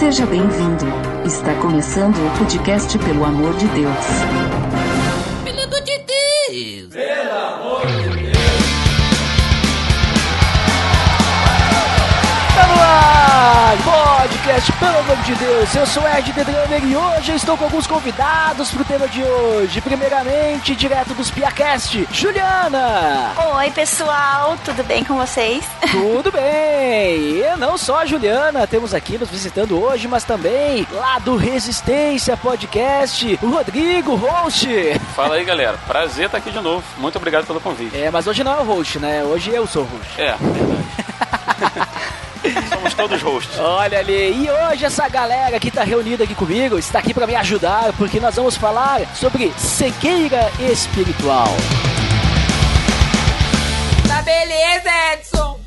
Seja bem-vindo. Está começando o podcast Pelo Amor de Deus. Pelo amor de Deus! Pelo amor de Deus! Tá no ar! Podcast Pelo Amor de Deus! Eu sou Ed The Drummer e hoje eu estou com alguns convidados pro tema de hoje. Primeiramente, direto dos Piacast, Juliana! Oi, pessoal! Tudo bem com vocês? Tudo bem! E não só a Juliana temos aqui nos visitando hoje, mas também lá do Resistência Podcast, o Rodrigo, host! Fala aí, galera. Prazer estar aqui de novo. Muito obrigado pelo convite. Mas hoje não é o host, né? Hoje eu sou o host. Verdade. Somos todos hosts. Olha ali, e hoje essa galera que tá reunida aqui comigo está aqui pra me ajudar, porque nós vamos falar sobre cegueira espiritual. Tá beleza, Edson!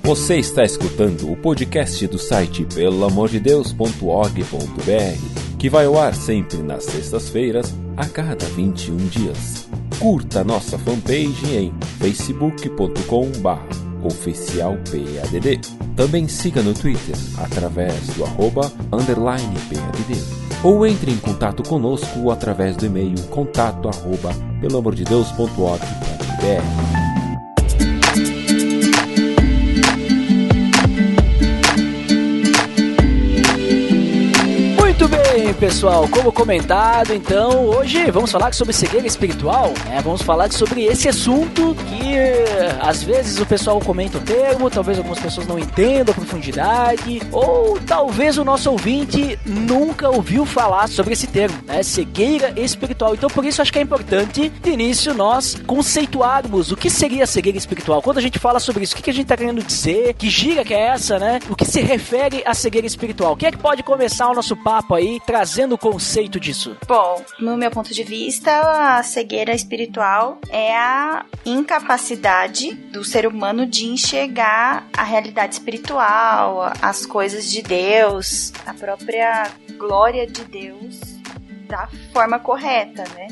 Você está escutando o podcast do site pelamordedeus.org.br, que vai ao ar sempre nas sextas-feiras, a cada 21 dias. Curta nossa fanpage em facebook.com/oficialpadd. Também siga no Twitter através do @_PADD. Ou entre em contato conosco através do e-mail contato@pelamordedeus.org.br. Muito bem, pessoal, como comentado, então, hoje vamos falar sobre cegueira espiritual, né? Vamos falar sobre esse assunto que, às vezes, o pessoal comenta o termo, talvez algumas pessoas não entendam a profundidade, ou talvez o nosso ouvinte nunca ouviu falar sobre esse termo, né? Cegueira espiritual. Então, por isso, acho que é importante, de início, nós conceituarmos o que seria a cegueira espiritual. Quando a gente fala sobre isso, o que a gente está querendo dizer, que gíria que é essa, né? O que se refere à cegueira espiritual? Quem é que pode começar o nosso papo aí, trazendo o conceito disso? Bom, no meu ponto de vista, a cegueira espiritual é a incapacidade do ser humano de enxergar a realidade espiritual, as coisas de Deus, a própria glória de Deus da forma correta, né?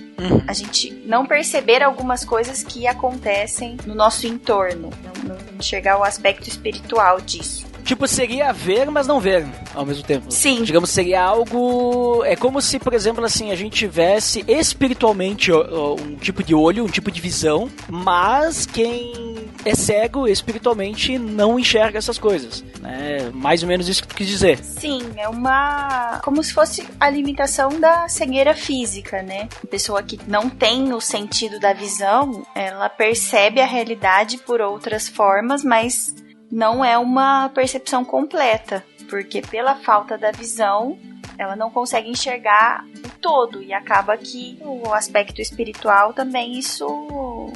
A gente não perceber algumas coisas que acontecem no nosso entorno, não enxergar o aspecto espiritual disso. Tipo, seria ver, mas não ver ao mesmo tempo. Sim. Digamos, seria algo... É como se, por exemplo, assim, a gente tivesse espiritualmente um tipo de olho, um tipo de visão, mas quem é cego espiritualmente não enxerga essas coisas, né? Mais ou menos isso que tu quis dizer. Sim, é como se fosse a limitação da cegueira física, né? A pessoa que não tem o sentido da visão, ela percebe a realidade por outras formas, mas não é uma percepção completa, porque pela falta da visão, ela não consegue enxergar o todo, e acaba que o aspecto espiritual também, isso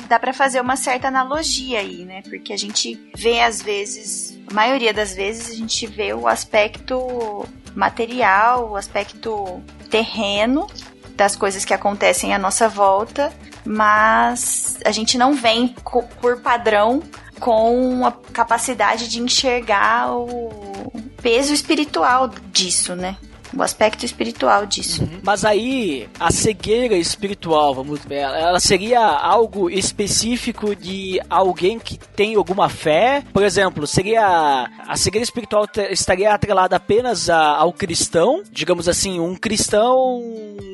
dá pra fazer uma certa analogia aí, né? Porque a gente vê às vezes, a maioria das vezes, a gente vê o aspecto material, o aspecto terreno das coisas que acontecem à nossa volta, mas a gente não vem por padrão com a capacidade de enxergar o peso espiritual disso, né? O aspecto espiritual disso. Mas aí, a cegueira espiritual, vamos ver, ela seria algo específico de alguém que tem alguma fé? Por exemplo, seria a cegueira espiritual estaria atrelada apenas ao cristão? Digamos assim, um cristão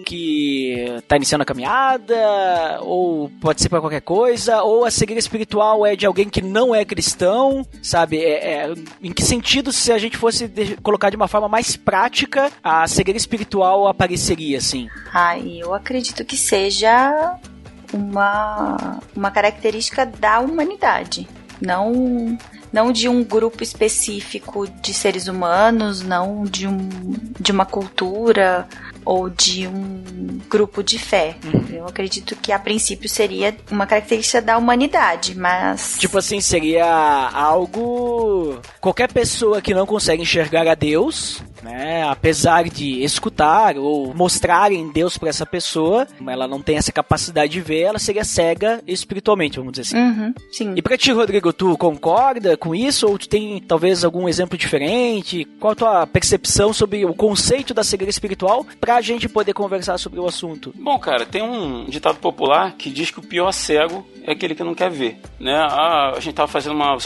que está iniciando a caminhada, ou pode ser para qualquer coisa, ou a cegueira espiritual é de alguém que não é cristão, sabe? Em que sentido, se a gente fosse colocar de uma forma mais prática, a cegueira espiritual apareceria, assim? Eu acredito que seja uma característica da humanidade, não de um grupo específico de seres humanos, não de uma cultura ou de um grupo de fé. Eu acredito que a princípio seria uma característica da humanidade, mas... Tipo assim, seria algo... Qualquer pessoa que não consegue enxergar a Deus, né? Apesar de escutar ou mostrarem Deus para essa pessoa, ela não tem essa capacidade de ver, ela seria cega espiritualmente, vamos dizer assim. Sim. E pra ti, Rodrigo, tu concorda com isso ou tu tem talvez algum exemplo diferente? Qual a tua percepção sobre o conceito da cegueira espiritual pra gente poder conversar sobre o assunto? Bom, cara, tem um ditado popular que diz que o pior cego é aquele que não quer ver, né? Vocês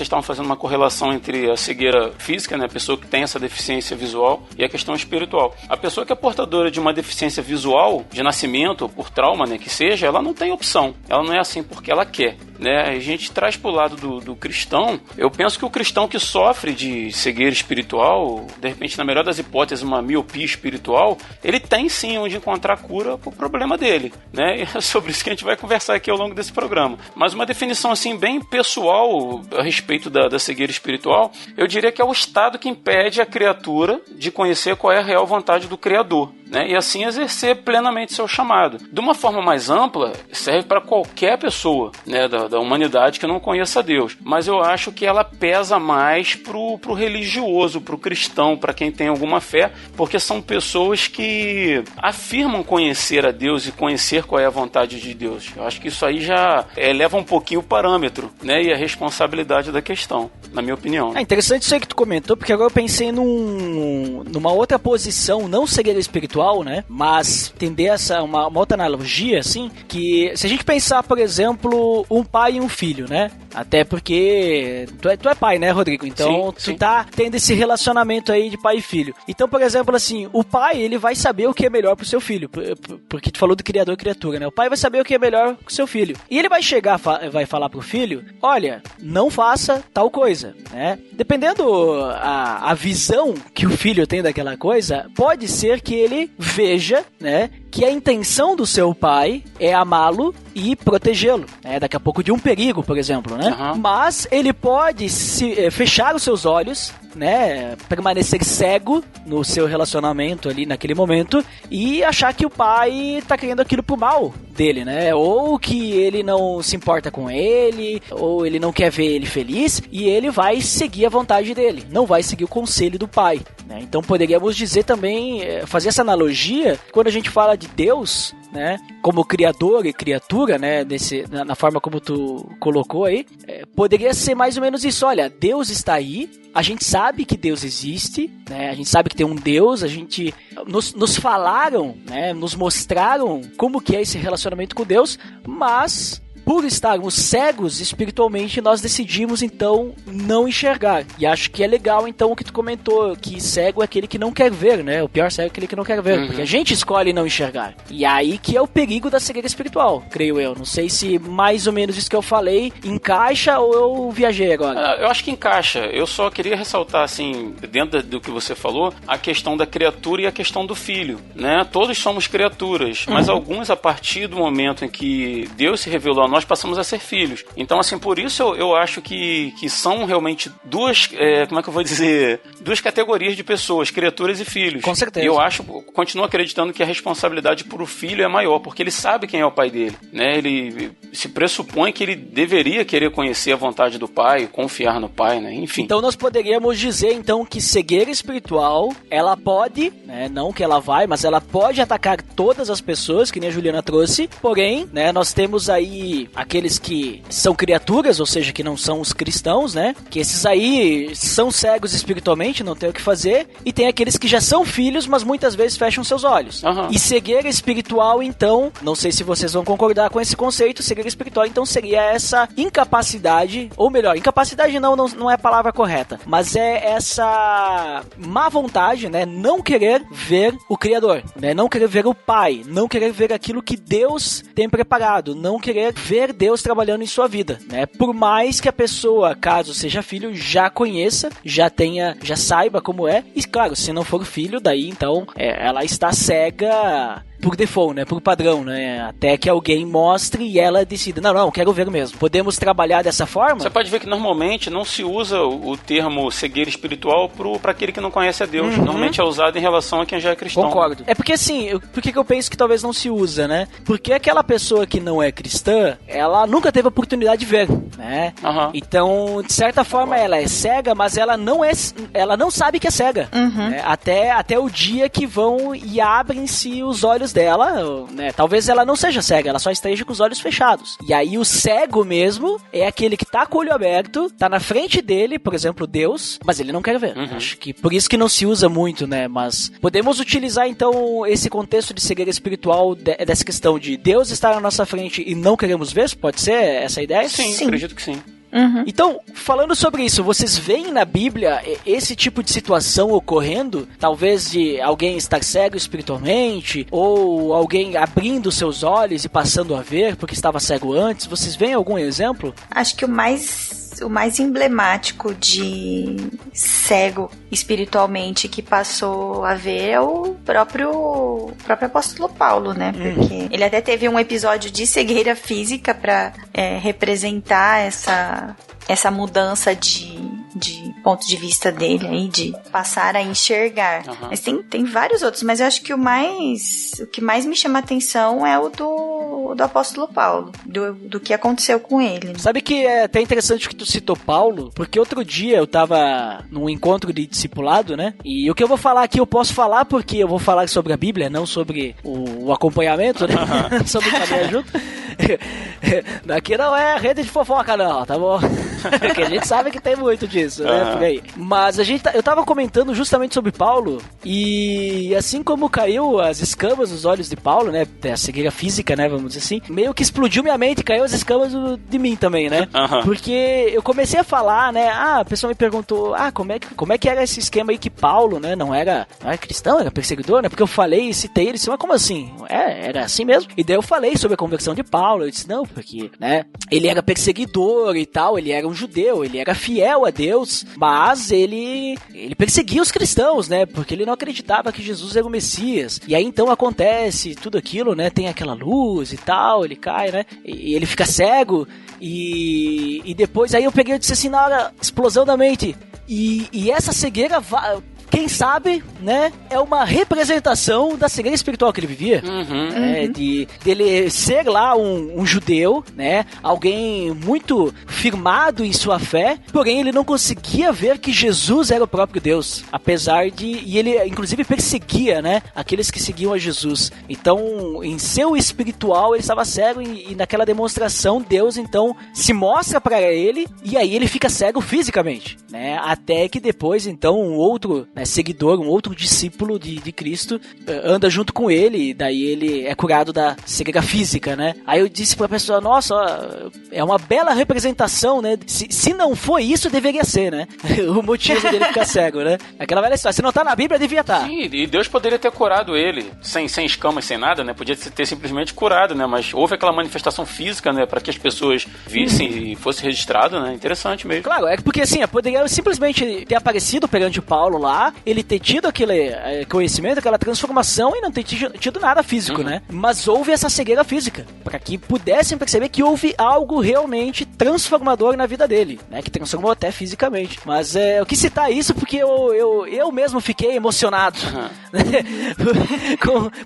estavam fazendo uma correlação entre a cegueira física, né? A pessoa que tem essa deficiência visual, e a questão espiritual. A pessoa que é portadora de uma deficiência visual, de nascimento ou por trauma, né, que seja, ela não tem opção. Ela não é assim porque ela quer, né? A gente traz pro lado do cristão. Eu penso que o cristão que sofre de cegueira espiritual, de repente, na melhor das hipóteses, uma miopia espiritual, ele tem sim onde encontrar cura pro problema dele, né? E é sobre isso que a gente vai conversar aqui ao longo desse programa. Mas uma definição assim bem pessoal a respeito da cegueira espiritual, eu diria que é o estado que impede a criatura de conhecer qual é a real vontade do Criador, né? E assim exercer plenamente seu chamado. De uma forma mais ampla, serve para qualquer pessoa, né, da humanidade que não conheça Deus. Mas eu acho que ela pesa mais pro religioso, pro cristão, para quem tem alguma fé, porque são pessoas que afirmam conhecer a Deus e conhecer qual é a vontade de Deus. Eu acho que isso aí já eleva um pouquinho o parâmetro, né, e a responsabilidade da questão, na minha opinião. É interessante isso aí que tu comentou, porque agora eu pensei numa outra posição, não cegueira espiritual, né? Mas entender uma outra analogia, assim, que se a gente pensar, por exemplo, um pai e um filho, né? Até porque tu é pai, né, Rodrigo? Então sim. Tu tá tendo esse relacionamento aí de pai e filho. Então, por exemplo, assim, o pai, ele vai saber o que é melhor pro seu filho, porque tu falou do criador e criatura, né? O pai vai saber o que é melhor pro seu filho. E ele vai chegar, vai falar pro filho, olha, não faça tal coisa, né? Dependendo a visão que o filho tem daquela coisa, pode ser que ele veja, né, que a intenção do seu pai é amá-lo e protegê-lo, né? Daqui a pouco de um perigo, por exemplo, né? Mas ele pode fechar os seus olhos, né? Permanecer cego no seu relacionamento ali naquele momento e achar que o pai tá querendo aquilo pro mal dele, né? Ou que ele não se importa com ele, ou ele não quer ver ele feliz e ele vai seguir a vontade dele, não vai seguir o conselho do pai, né? Então poderíamos dizer também, fazer essa analogia, quando a gente fala de Deus, né, como criador e criatura, né, na forma como tu colocou aí, poderia ser mais ou menos isso. Olha, Deus está aí, a gente sabe que Deus existe, né, a gente sabe que tem um Deus, a gente nos falaram, né, nos mostraram como que é esse relacionamento com Deus, mas por estarmos cegos espiritualmente, nós decidimos, então, não enxergar. E acho que é legal, então, o que tu comentou, que cego é aquele que não quer ver, né? O pior cego é aquele que não quer ver, porque a gente escolhe não enxergar. E aí que é o perigo da cegueira espiritual, creio eu. Não sei se mais ou menos isso que eu falei encaixa ou eu viajei agora. Eu acho que encaixa. Eu só queria ressaltar, assim, dentro do que você falou, a questão da criatura e a questão do filho, né? Todos somos criaturas, mas alguns, a partir do momento em que Deus se revelou a nós passamos a ser filhos. Então, assim, por isso eu acho que são realmente duas, como é que eu vou dizer, duas categorias de pessoas, criaturas e filhos. Com certeza. E eu continuo acreditando que a responsabilidade por o filho é maior, porque ele sabe quem é o pai dele, né? Ele se pressupõe que ele deveria querer conhecer a vontade do pai, confiar no pai, né? Enfim. Então, nós poderíamos dizer, então, que cegueira espiritual, ela pode, né, não que ela vai, mas ela pode atacar todas as pessoas, que nem a Juliana trouxe, porém, né, nós temos aí aqueles que são criaturas, ou seja, que não são os cristãos, né? Que esses aí são cegos espiritualmente, não tem o que fazer. E tem aqueles que já são filhos, mas muitas vezes fecham seus olhos. E cegueira espiritual, então, não sei se vocês vão concordar com esse conceito, cegueira espiritual, então, seria essa incapacidade, ou melhor, incapacidade não é a palavra correta, mas é essa má vontade, né? Não querer ver o Criador, né? Não querer ver o Pai, não querer ver aquilo que Deus tem preparado, não querer ver Deus trabalhando em sua vida, né? Por mais que a pessoa, caso seja filho, já conheça, já saiba como é, e claro, se não for filho, daí então ela está cega por default, né? Por padrão, né? Até que alguém mostre e ela decida, não, quero ver mesmo. Podemos trabalhar dessa forma? Você pode ver que normalmente não se usa o termo cegueira espiritual para aquele que não conhece a Deus. Normalmente é usado em relação a quem já é cristão. Concordo. É porque assim, por que eu penso que talvez não se usa, né? Porque aquela pessoa que não é cristã, ela nunca teve a oportunidade de ver, né? Então, de certa forma, ela é cega, mas ela não sabe que é cega. Né? Até o dia que vão e abrem-se os olhos dela, né? Talvez ela não seja cega, ela só esteja com os olhos fechados. E aí o cego mesmo é aquele que tá com o olho aberto, tá na frente dele, por exemplo, Deus, mas ele não quer ver. Acho que por isso que não se usa muito, né? Mas podemos utilizar então esse contexto de cegueira espiritual dessa questão de Deus estar na nossa frente e não queremos ver? Pode ser essa a ideia? Sim, acredito que sim. Então, falando sobre isso, vocês veem na Bíblia esse tipo de situação ocorrendo? Talvez de alguém estar cego espiritualmente, ou alguém abrindo seus olhos e passando a ver porque estava cego antes? Vocês veem algum exemplo? Acho que o mais emblemático de cego espiritualmente que passou a ver é o próprio apóstolo Paulo, né? Porque ele até teve um episódio de cegueira física para representar essa mudança de ponto de vista dele aí, de passar a enxergar. Mas tem vários outros, mas eu acho que o que mais me chama a atenção é o do apóstolo Paulo, do que aconteceu com ele. Né? Sabe que é até interessante que tu citou Paulo, porque outro dia eu tava num encontro de discipulado, né? E o que eu vou falar aqui eu posso falar porque eu vou falar sobre a Bíblia, não sobre o acompanhamento, né? Sobre caminhar junto. Daqui não é rede de fofoca não, tá bom? Porque a gente sabe que tem muito disso, né? Por aí. Mas eu tava comentando justamente sobre Paulo, e assim como caiu as escamas nos olhos de Paulo, né? A cegueira física, né? Vamos dizer assim. Meio que explodiu minha mente, caiu as escamas de mim também, né? Porque eu comecei a falar, né? A pessoa me perguntou, como é que era esse esquema aí que Paulo, né? Não era cristão, era perseguidor, né? Porque eu falei e citei ele, mas como assim? Era assim mesmo? E daí eu falei sobre a conversão de Paulo, eu disse, não, porque, né? Ele era perseguidor e tal, ele era um judeu, ele era fiel a Deus, mas ele perseguia os cristãos, né? Porque ele não acreditava que Jesus era o Messias. E aí então acontece tudo aquilo, né? Tem aquela luz e tal, ele cai, né? E ele fica cego. E depois aí eu peguei e disse assim, na hora, explosão da mente. E essa cegueira quem sabe, né, é uma representação da cegueira espiritual que ele vivia. Dele ser lá um judeu, né, alguém muito firmado em sua fé, porém ele não conseguia ver que Jesus era o próprio Deus, apesar de... E ele, inclusive, perseguia, né, aqueles que seguiam a Jesus. Então, em seu espiritual, ele estava cego e naquela demonstração, Deus, então, se mostra para ele e aí ele fica cego fisicamente, né, até que depois, então, um outro... seguidor, um outro discípulo de Cristo, anda junto com ele, e daí ele é curado da cegueira física, né? Aí eu disse pra pessoa, nossa, ó, é uma bela representação, né? Se não foi isso, deveria ser, né? O motivo dele ficar cego, né? Aquela velha história, se não tá na Bíblia, devia estar. Sim, e Deus poderia ter curado ele, sem escamas, sem nada, né? Podia ter simplesmente curado, né? Mas houve aquela manifestação física, né? Pra que as pessoas vissem e fosse registrado, né? Interessante mesmo. Claro, é porque assim, poderia simplesmente ter aparecido perante o Paulo lá, ele ter tido aquele conhecimento, aquela transformação e não ter tido nada físico, né? Mas houve essa cegueira física, para que pudessem perceber que houve algo realmente transformador na vida dele, né? Que transformou até fisicamente. Mas eu quis citar isso porque eu mesmo fiquei emocionado.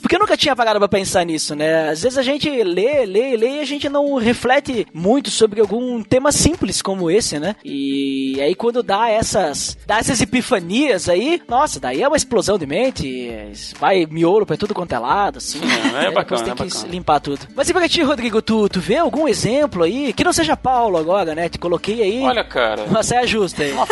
Porque eu nunca tinha parado pra pensar nisso, né? Às vezes a gente lê e a gente não reflete muito sobre algum tema simples como esse, né? E aí quando dá essas epifanias aí, nossa, daí é uma explosão de mente, vai miolo pra tudo quanto é lado, assim. É bacana, tem que limpar tudo. Mas e pra ti, Rodrigo, tu vê algum exemplo aí, que não seja Paulo agora, né? Te coloquei aí. Olha, cara. Uma saia justa aí. De uma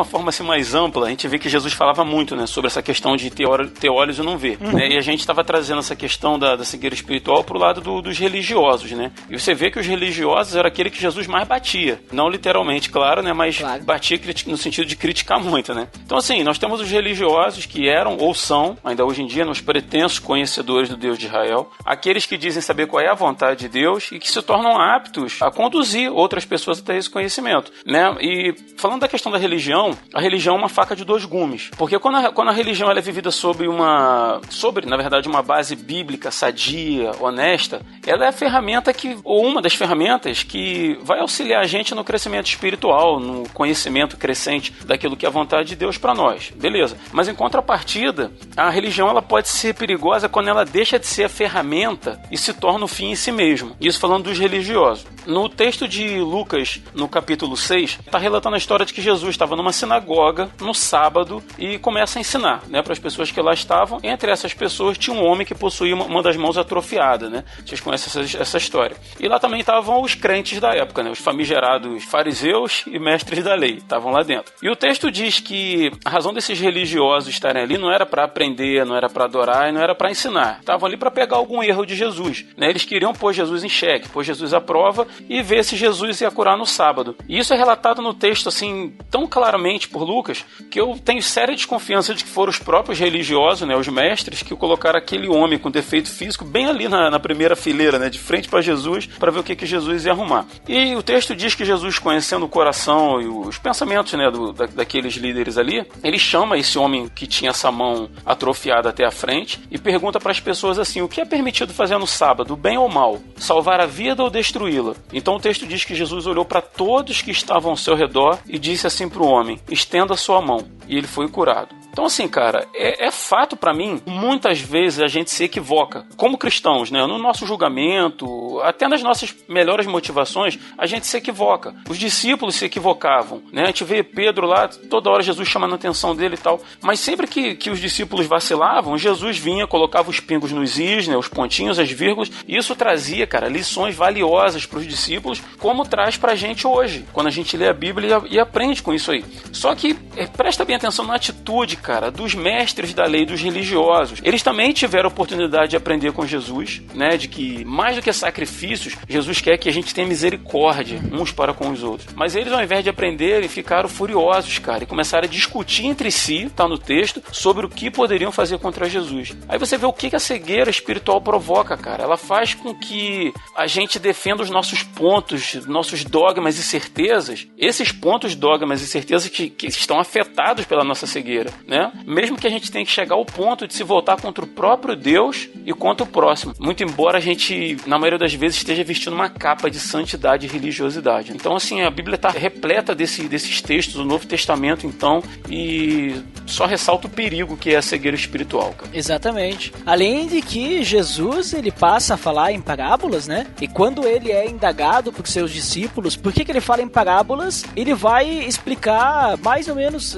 forma assim mais ampla, a gente vê que Jesus falava muito, né? Sobre essa questão de ter olhos e não ver, né? E a gente estava trazendo essa questão da cegueira espiritual pro lado dos religiosos, né? E você vê que os religiosos era aquele que Jesus mais batia. Não literalmente, claro, né? Mas batia no sentido de criticar muito, né? né? Então, assim, nós temos os religiosos que eram ou são, ainda hoje em dia, os pretensos conhecedores do Deus de Israel, aqueles que dizem saber qual é a vontade de Deus e que se tornam aptos a conduzir outras pessoas até esse conhecimento, né? E falando da questão da religião, a religião é uma faca de dois gumes, porque quando a religião ela é vivida sobre, na verdade, uma base bíblica, sadia, honesta, ela é a ferramenta ou uma das ferramentas que vai auxiliar a gente no crescimento espiritual, no conhecimento crescente daquilo que é a vontade de Deus para nós, beleza? Mas em contrapartida, a religião ela pode ser perigosa quando ela deixa de ser a ferramenta e se torna o fim em si mesmo. Isso falando dos religiosos. No texto de Lucas, no capítulo 6, está relatando a história de que Jesus estava numa sinagoga no sábado e começa a ensinar, né, para as pessoas que lá estavam. Entre essas pessoas tinha um homem que possuía uma das mãos atrofiada, né? Vocês conhecem essa história. E lá também estavam os crentes da época, né? Os famigerados fariseus e mestres da lei estavam lá dentro. E o texto diz que a razão desses religiosos estarem ali não era para aprender, não era para adorar e não era para ensinar. Estavam ali para pegar algum erro de Jesus, né? Eles queriam pôr Jesus em xeque, pôr Jesus à prova e ver se Jesus ia curar no sábado. E isso é relatado no texto assim tão claramente por Lucas que eu tenho séria desconfiança de que foram os próprios religiosos, né, os mestres, que colocaram aquele homem com defeito físico bem ali na primeira fileira, né, de frente para Jesus, para ver o que Jesus ia arrumar. E o texto diz que Jesus, conhecendo o coração e os pensamentos, né, daqueles líderes ali, ele chama esse homem que tinha essa mão atrofiada até a frente e pergunta para as pessoas assim: o que é permitido fazer no sábado, bem ou mal? Salvar a vida ou destruí-la? Então o texto diz que Jesus olhou para todos que estavam ao seu redor e disse assim para o homem: estenda a sua mão. E ele foi curado. Então, assim, cara, é fato pra mim, muitas vezes a gente se equivoca. Como cristãos, né? No nosso julgamento, até nas nossas melhores motivações, a gente se equivoca. Os discípulos se equivocavam, né? A gente vê Pedro lá, toda hora Jesus chamando a atenção dele e tal. Mas sempre que os discípulos vacilavam, Jesus vinha, colocava os pingos nos is, né? Os pontinhos, as vírgulas. E isso trazia, cara, lições valiosas pros discípulos, como traz pra gente hoje, quando a gente lê a Bíblia e aprende com isso aí. Só que presta bem atenção na atitude, cara, dos mestres da lei, dos religiosos. Eles também tiveram a oportunidade de aprender com Jesus, né, de que mais do que sacrifícios, Jesus quer que a gente tenha misericórdia uns para com os outros. Mas eles, ao invés de aprenderem, ficaram furiosos, cara, e começaram a discutir entre si, tá no texto, sobre o que poderiam fazer contra Jesus. Aí você vê o que a cegueira espiritual provoca, cara. Ela faz com que a gente defenda os nossos pontos, nossos dogmas e certezas, esses pontos, dogmas e certezas que estão afetados pela nossa cegueira, né? Mesmo que a gente tenha que chegar ao ponto de se voltar contra o próprio Deus e contra o próximo. Muito embora a gente, na maioria das vezes, esteja vestindo uma capa de santidade e religiosidade. Então, assim, a Bíblia está repleta desses textos do Novo Testamento, então, e só ressalta o perigo que é a cegueira espiritual, cara. Exatamente. Além de que Jesus, ele passa a falar em parábolas, né? E quando ele é indagado por seus discípulos, por que ele fala em parábolas, ele vai explicar mais ou menos,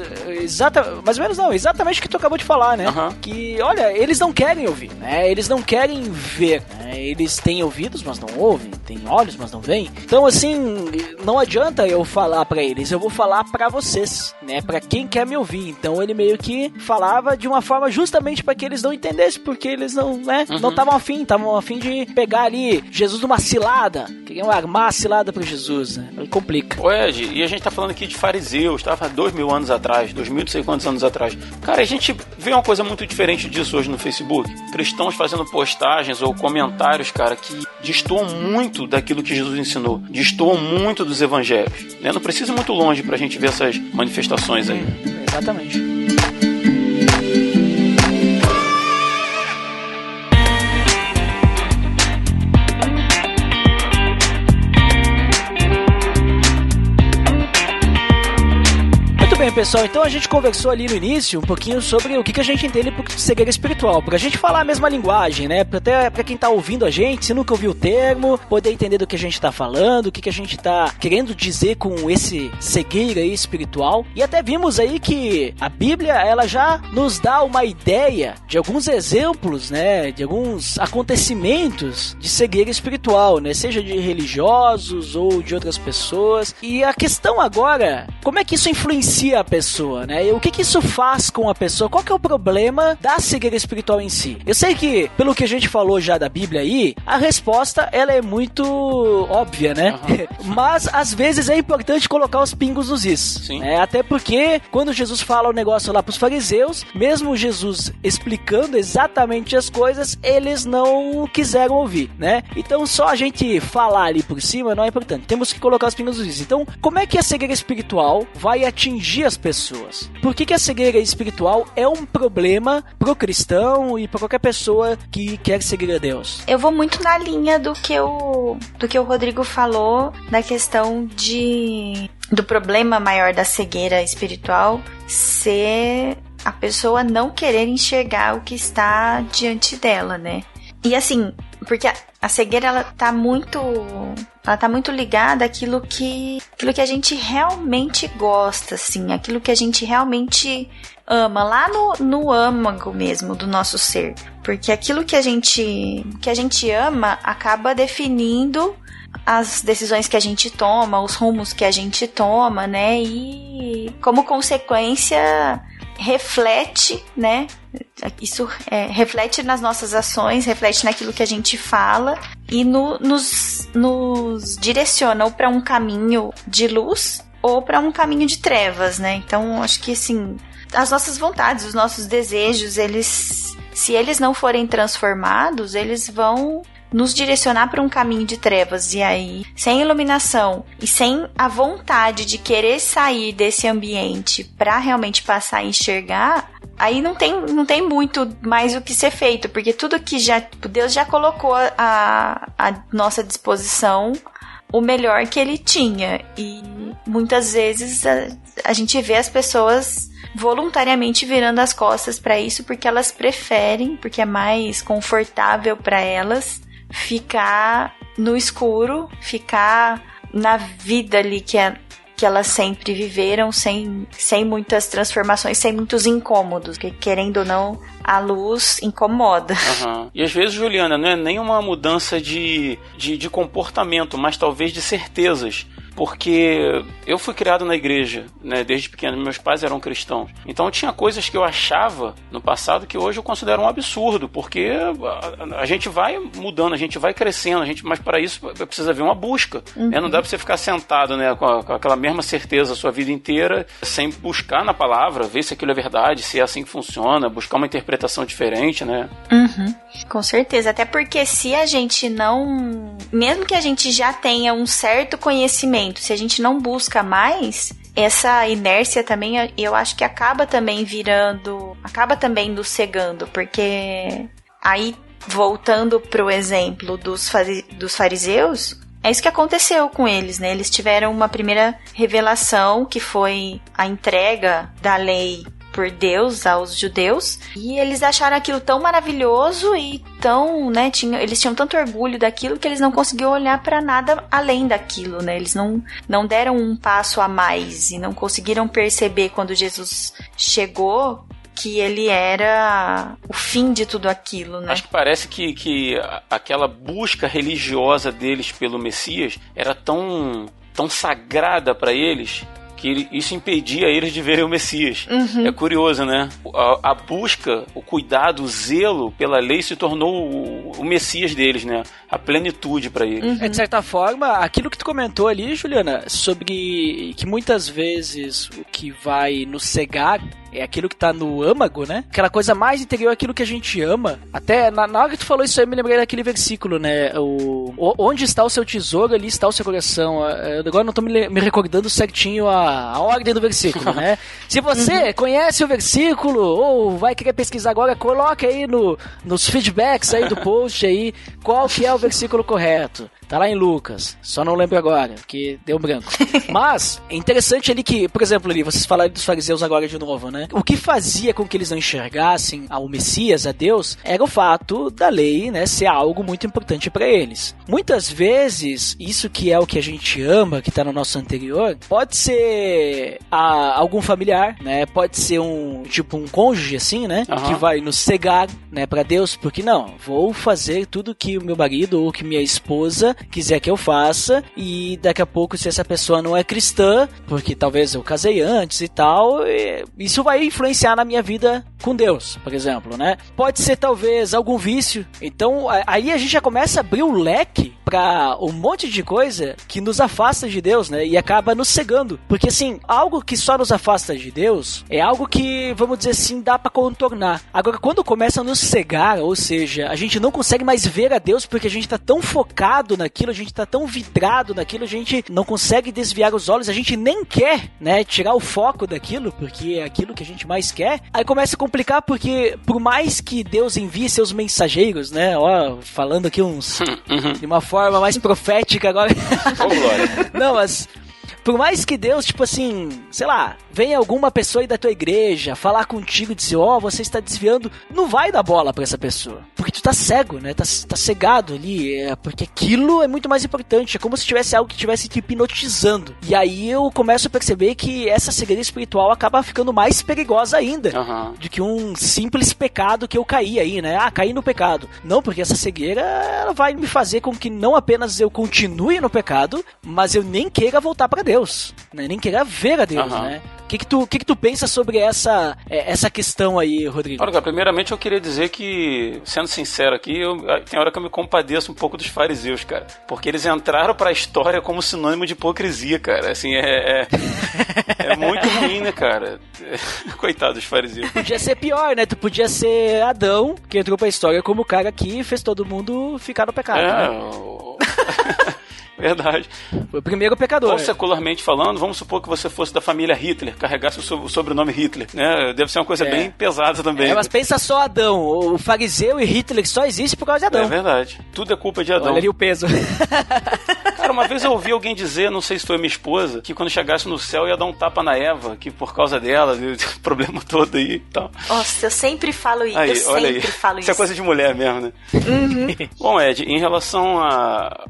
exatamente o que tu acabou de falar, né? Uhum. Que, olha, eles não querem ouvir, né? Eles não querem ver, né? Eles têm ouvidos, mas não ouvem, têm olhos, mas não veem. Então, assim, não adianta eu falar pra eles, eu vou falar pra vocês, né? Pra quem quer me ouvir. Então, ele meio que falava de uma forma justamente pra que eles não entendessem, porque eles não, né? Não estavam afim de pegar ali Jesus numa cilada, queriam armar a cilada pra Jesus, né? Aí complica. Ô Ed, e a gente tá falando aqui de fariseus, tá? 2.000 anos atrás, 2.000 não sei quantos anos atrás. Cara, a gente vê uma coisa muito diferente disso hoje no Facebook. Cristãos fazendo postagens ou comentários, cara, que destoam muito daquilo que Jesus ensinou, destoam muito dos evangelhos, né? Não precisa ir muito longe pra gente ver essas manifestações aí. Exatamente. Bem, pessoal, então a gente conversou ali no início um pouquinho sobre o que a gente entende por cegueira espiritual, pra gente falar a mesma linguagem, né? Até pra quem tá ouvindo a gente, se nunca ouviu o termo, poder entender do que a gente tá falando, o que a gente tá querendo dizer com esse cegueira aí espiritual. E até vimos aí que a Bíblia, ela já nos dá uma ideia de alguns exemplos, né? De alguns acontecimentos de cegueira espiritual, né? Seja de religiosos ou de outras pessoas. E a questão agora, como é que isso influencia pessoa, né? E o que isso faz com a pessoa? Qual que é o problema da cegueira espiritual em si? Eu sei que, pelo que a gente falou já da Bíblia aí, a resposta, ela é muito óbvia, né? Mas, às vezes, é importante colocar os pingos nos is. Sim. Né? Até porque, quando Jesus fala o negócio lá pros fariseus, mesmo Jesus explicando exatamente as coisas, eles não quiseram ouvir, né? Então, só a gente falar ali por cima não é importante. Temos que colocar os pingos nos is. Então, como é que a cegueira espiritual vai atingir as pessoas? Por que a cegueira espiritual é um problema pro cristão e pra qualquer pessoa que quer seguir a Deus? Eu vou muito na linha do que o Rodrigo falou, da questão do problema maior da cegueira espiritual ser a pessoa não querer enxergar o que está diante dela, né? E assim, porque a cegueira, ela tá muito ligada àquilo que a gente realmente gosta, assim, aquilo que a gente realmente ama, lá no âmago mesmo do nosso ser. Porque aquilo que a gente ama acaba definindo as decisões que a gente toma, os rumos que a gente toma, né? E como consequência reflete, né? Isso reflete nas nossas ações, reflete naquilo que a gente fala e nos direciona ou para um caminho de luz ou para um caminho de trevas, né? Então, acho que assim, as nossas vontades, os nossos desejos, se eles não forem transformados, eles vão nos direcionar para um caminho de trevas. E aí, sem iluminação e sem a vontade de querer sair desse ambiente para realmente passar a enxergar, aí não tem muito mais o que ser feito, porque tudo que Deus já colocou à nossa disposição, o melhor que ele tinha. E muitas vezes a gente vê as pessoas voluntariamente virando as costas para isso, porque elas preferem, porque é mais confortável para elas ficar no escuro, ficar na vida ali que elas sempre viveram, sem muitas transformações, sem muitos incômodos, porque querendo ou não, a luz incomoda. Uhum. E às vezes, Juliana, não é nem uma mudança de comportamento, mas talvez de certezas. Porque eu fui criado na igreja, né, desde pequeno, meus pais eram cristãos. Então tinha coisas que eu achava no passado que hoje eu considero um absurdo, porque a gente vai mudando, a gente vai crescendo, mas para isso precisa haver uma busca. Uhum. Né? Não dá para você ficar sentado, né, com aquela mesma certeza a sua vida inteira, sem buscar na palavra, ver se aquilo é verdade, se é assim que funciona, buscar uma interpretação diferente, né? Uhum. Com certeza, até porque se a gente não... Mesmo que a gente já tenha um certo conhecimento, se a gente não busca mais, essa inércia também, eu acho que acaba também nos cegando, porque aí, voltando pro exemplo dos fariseus, é isso que aconteceu com eles, né? Eles tiveram uma primeira revelação, que foi a entrega da lei por Deus aos judeus, e eles acharam aquilo tão maravilhoso e tão, né, eles tinham tanto orgulho daquilo que eles não conseguiam olhar para nada além daquilo, né? Eles não deram um passo a mais e não conseguiram perceber quando Jesus chegou que ele era o fim de tudo aquilo, né? Acho que parece que aquela busca religiosa deles pelo Messias era tão sagrada para eles que isso impedia eles de verem o Messias. Uhum. É curioso, né? A busca, o cuidado, o zelo pela lei se tornou o Messias deles, né? A plenitude para eles. Uhum. De certa forma, aquilo que tu comentou ali, Juliana, sobre que muitas vezes o que vai nos cegar é aquilo que tá no âmago, né? Aquela coisa mais interior, aquilo que a gente ama. Até na hora que tu falou isso aí, eu me lembrei daquele versículo, né? Onde está o seu tesouro, ali está o seu coração. Eu agora não tô me recordando certinho a ordem do versículo, né? Se você conhece o versículo ou vai querer pesquisar agora, coloque aí nos feedbacks aí do post aí qual que é o versículo correto. Tá lá em Lucas, só não lembro agora, porque deu branco. Mas, é interessante ali que, por exemplo, ali, vocês falaram dos fariseus agora de novo, né? O que fazia com que eles não enxergassem ao Messias, a Deus, era o fato da lei, né, ser algo muito importante para eles. Muitas vezes, isso que é o que a gente ama, que tá no nosso anterior, pode ser algum familiar, né? Pode ser um cônjuge, assim, né? Uhum. Que vai nos cegar, né, pra Deus, porque não, vou fazer tudo que o meu marido ou que minha esposa quiser que eu faça, e daqui a pouco, se essa pessoa não é cristã, porque talvez eu casei antes e tal, isso vai influenciar na minha vida com Deus, por exemplo, né? Pode ser talvez algum vício. Então aí a gente já começa a abrir o leque pra um monte de coisa que nos afasta de Deus, né? E acaba nos cegando. Porque assim, algo que só nos afasta de Deus é algo que, vamos dizer assim, dá pra contornar. Agora, quando começa a nos cegar, ou seja, a gente não consegue mais ver a Deus porque a gente tá tão focado naquilo, a gente tá tão vidrado naquilo, a gente não consegue desviar os olhos, a gente nem quer, né, tirar o foco daquilo, porque é aquilo que a gente mais quer. Aí começa a complicar, porque por mais que Deus envie seus mensageiros, né, ó, falando aqui de uma forma mais profética agora. Oh, glória. Não, mas por mais que Deus, tipo assim, sei lá, venha alguma pessoa aí da tua igreja falar contigo e dizer, você está desviando, não vai dar bola pra essa pessoa. Porque tu tá cego, né? Tá cegado ali, porque aquilo é muito mais importante. É como se tivesse algo que estivesse te hipnotizando. E aí eu começo a perceber que essa cegueira espiritual acaba ficando mais perigosa ainda do que um simples pecado que eu caí aí, né? Caí no pecado. Não, porque essa cegueira, ela vai me fazer com que não apenas eu continue no pecado, mas eu nem queira voltar pra Deus, né? Nem queira ver a Deus, né? O que tu pensa sobre essa questão aí, Rodrigo? Olha, cara, primeiramente eu queria dizer que, sendo sincero aqui, tem hora que eu me compadeço um pouco dos fariseus, cara. Porque eles entraram pra história como sinônimo de hipocrisia, cara. Assim, é muito ruim, né, cara? Coitado dos fariseus. Podia ser pior, né? Tu podia ser Adão, que entrou pra história como o cara que fez todo mundo ficar no pecado, né? Verdade. Foi o primeiro pecador. Ou secularmente falando, vamos supor que você fosse da família Hitler, carregasse o sobrenome Hitler, né? Deve ser uma coisa bem pesada também. Mas pensa só Adão, o fariseu e Hitler só existe por causa de Adão. É verdade. Tudo é culpa de Adão. Olha ali o peso. Cara, uma vez eu ouvi alguém dizer, não sei se foi minha esposa, que quando chegasse no céu ia dar um tapa na Eva, que por causa dela, o problema todo aí e tal. Nossa, eu sempre falo isso. Aí, olha aí. Isso é coisa de mulher mesmo, né? Bom, Ed, em relação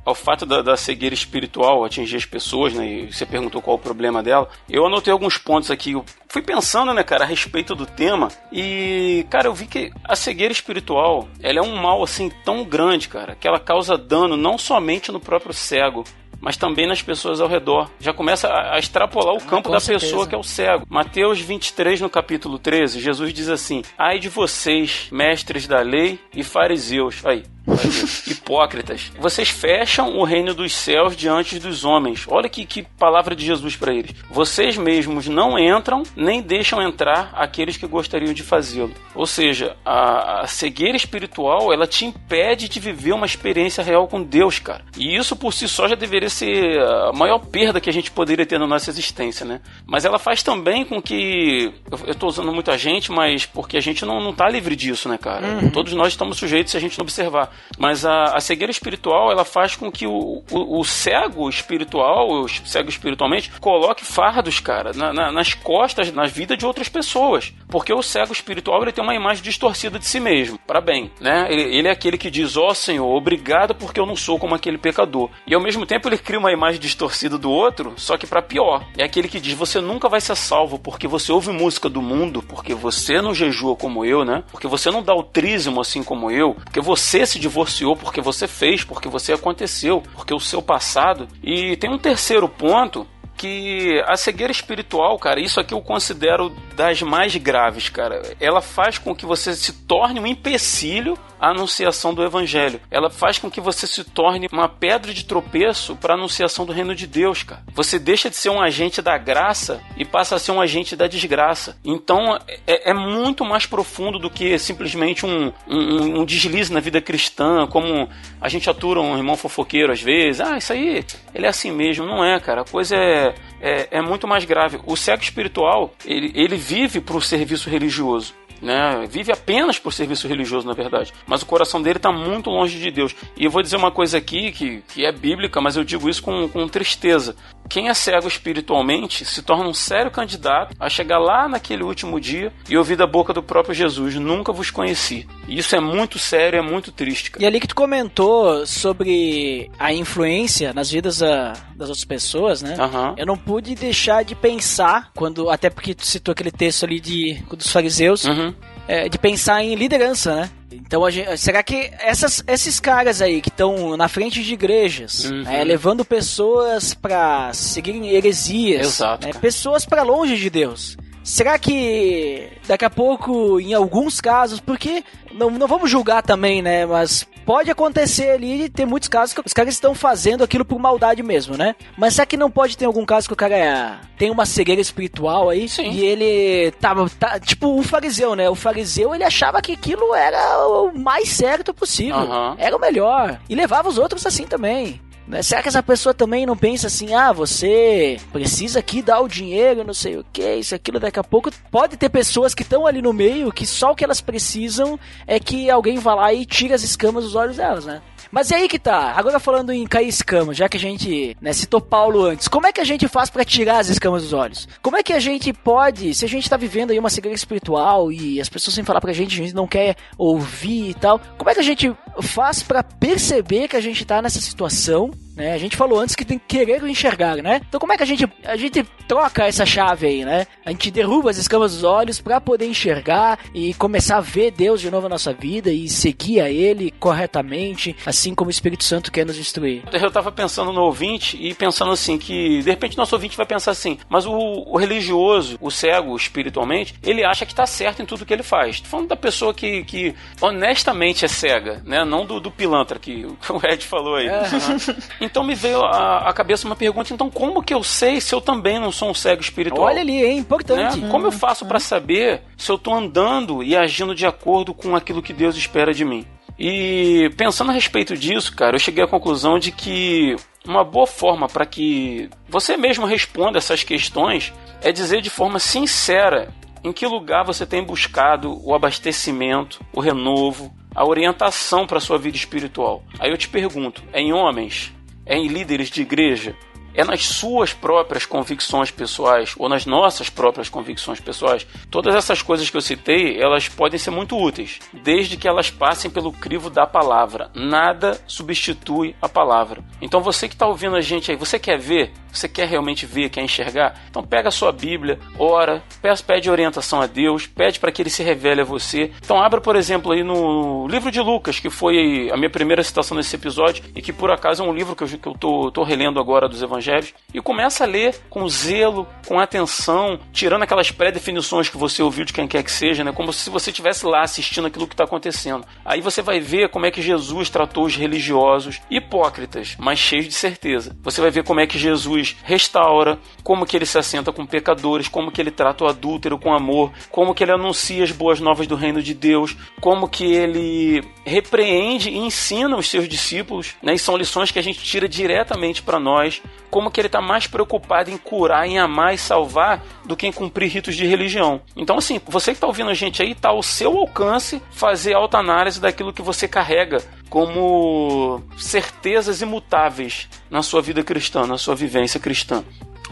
ao fato da cegueira espiritual atingir as pessoas, né, e você perguntou qual o problema dela, eu anotei alguns pontos aqui, eu fui pensando, né, cara, a respeito do tema, e, cara, eu vi que a cegueira espiritual, ela é um mal, assim, tão grande, cara, que ela causa dano não somente no próprio cego, mas também nas pessoas ao redor. Já começa a extrapolar o campo da pessoa que é o cego. Mateus 23, no capítulo 13, Jesus diz assim: ai de vocês, mestres da lei e fariseus. Aí, hipócritas, vocês fecham o reino dos céus diante dos homens. Olha que palavra de Jesus para eles. Vocês mesmos não entram, nem deixam entrar aqueles que gostariam de fazê-lo. Ou seja, a cegueira espiritual, ela te impede de viver uma experiência real com Deus, cara. E isso por si só já deveria ser a maior perda que a gente poderia ter na nossa existência, né? Mas ela faz também com que... Eu tô usando muita gente, mas porque a gente não tá livre disso, né, cara? Todos nós estamos sujeitos se a gente não observar. Mas a cegueira espiritual, ela faz com que o cego espiritual, o cego espiritualmente, coloque fardos, cara, nas costas, na vida de outras pessoas. Porque o cego espiritual, ele tem uma imagem distorcida de si mesmo, para bem, né? Ele é aquele que diz, Senhor, obrigado porque eu não sou como aquele pecador. E ao mesmo tempo ele cria uma imagem distorcida do outro, só que para pior. É aquele que diz, você nunca vai ser salvo porque você ouve música do mundo, porque você não jejua como eu, né? Porque você não dá o trízimo assim como eu, porque você se divorciou, porque você fez, porque você aconteceu, porque o seu passado. E tem um terceiro ponto, que a cegueira espiritual, cara, isso aqui eu considero das mais graves, cara. Ela faz com que você se torne um empecilho à anunciação do evangelho. Ela faz com que você se torne uma pedra de tropeço para a anunciação do reino de Deus, cara. Você deixa de ser um agente da graça e passa a ser um agente da desgraça. Então, é muito mais profundo do que simplesmente um deslize na vida cristã, como a gente atura um irmão fofoqueiro às vezes. Isso aí, ele é assim mesmo. Não é, cara. A coisa é muito mais grave. O cego espiritual, ele vive para o serviço religioso, né? Vive apenas por serviço religioso, na verdade, mas o coração dele está muito longe de Deus. E eu vou dizer uma coisa aqui que é bíblica, mas eu digo isso com tristeza. Quem é cego espiritualmente se torna um sério candidato a chegar lá naquele último dia e ouvir da boca do próprio Jesus, nunca vos conheci. E isso é muito sério, é muito triste, cara. E ali que tu comentou sobre a influência nas vidas das outras pessoas, né? Eu não pude deixar de pensar, até porque tu citou aquele texto ali dos fariseus, de pensar em liderança, né? Então, será que esses caras aí que estão na frente de igrejas, né, levando pessoas pra seguirem heresias, exato, né, pessoas pra longe de Deus, será que daqui a pouco, em alguns casos, porque não vamos julgar também, né, mas pode acontecer ali e ter muitos casos que os caras estão fazendo aquilo por maldade mesmo, né? Mas será que não pode ter algum caso que o cara tem uma cegueira espiritual aí? Sim. E ele tá tipo o fariseu, né? O fariseu, ele achava que aquilo era o mais certo possível. Era o melhor. E levava os outros assim também. Será que essa pessoa também não pensa assim, você precisa aqui dar o dinheiro, não sei o que, isso, aquilo, daqui a pouco pode ter pessoas que estão ali no meio, que só o que elas precisam é que alguém vá lá e tire as escamas dos olhos delas, né? Mas e aí que tá, agora falando em cair escama, já que a gente, né, citou Paulo antes, como é que a gente faz pra tirar as escamas dos olhos? Como é que a gente pode, se a gente tá vivendo aí uma cegueira espiritual e as pessoas sem falar pra gente, a gente não quer ouvir e tal, como é que a gente faz pra perceber que a gente tá nessa situação, né? A gente falou antes que tem que querer enxergar, né? Então como é que a gente troca essa chave aí, né? A gente derruba as escamas dos olhos pra poder enxergar e começar a ver Deus de novo na nossa vida e seguir a Ele corretamente, assim como o Espírito Santo quer nos instruir. Eu tava pensando no ouvinte e pensando assim que, de repente, nosso ouvinte vai pensar assim, mas o religioso, o cego espiritualmente, ele acha que tá certo em tudo que ele faz. Tô falando da pessoa que honestamente é cega, né? Não do pilantra que o Ed falou aí. Então me veio à cabeça uma pergunta, então como que eu sei se eu também não sou um cego espiritual? Olha ali, hein? Importante. Né? Como eu faço pra saber se eu tô andando e agindo de acordo com aquilo que Deus espera de mim? E pensando a respeito disso, cara, eu cheguei à conclusão de que uma boa forma para que você mesmo responda essas questões é dizer de forma sincera em que lugar você tem buscado o abastecimento, o renovo, a orientação para a sua vida espiritual. Aí eu te pergunto, é em homens? É em líderes de igreja? É nas suas próprias convicções pessoais ou nas nossas próprias convicções pessoais? Todas essas coisas que eu citei, elas podem ser muito úteis, desde que elas passem pelo crivo da palavra. Nada substitui a palavra. Então você que está ouvindo a gente aí, você quer ver? Você quer realmente ver, quer enxergar? Então pega a sua Bíblia, ora, pede orientação a Deus, pede para que Ele se revele a você. Então abra, por exemplo, aí no livro de Lucas, que foi a minha primeira citação nesse episódio, e que por acaso é um livro que eu tô relendo agora dos Evangelhos, e começa a ler com zelo, com atenção, tirando aquelas pré-definições que você ouviu de quem quer que seja, né? Como se você estivesse lá assistindo aquilo que está acontecendo. Aí você vai ver como é que Jesus tratou os religiosos hipócritas, mas cheios de certeza. Você vai ver como é que Jesus restaura, como que ele se assenta com pecadores, como que ele trata o adúltero com amor, como que ele anuncia as boas novas do reino de Deus, como que ele repreende e ensina os seus discípulos, né? E são lições que a gente tira diretamente para nós, como que ele está mais preocupado em curar, em amar e salvar do que em cumprir ritos de religião. Então assim, você que está ouvindo a gente aí, está ao seu alcance fazer autoanálise daquilo que você carrega como certezas imutáveis na sua vida cristã, na sua vivência cristã.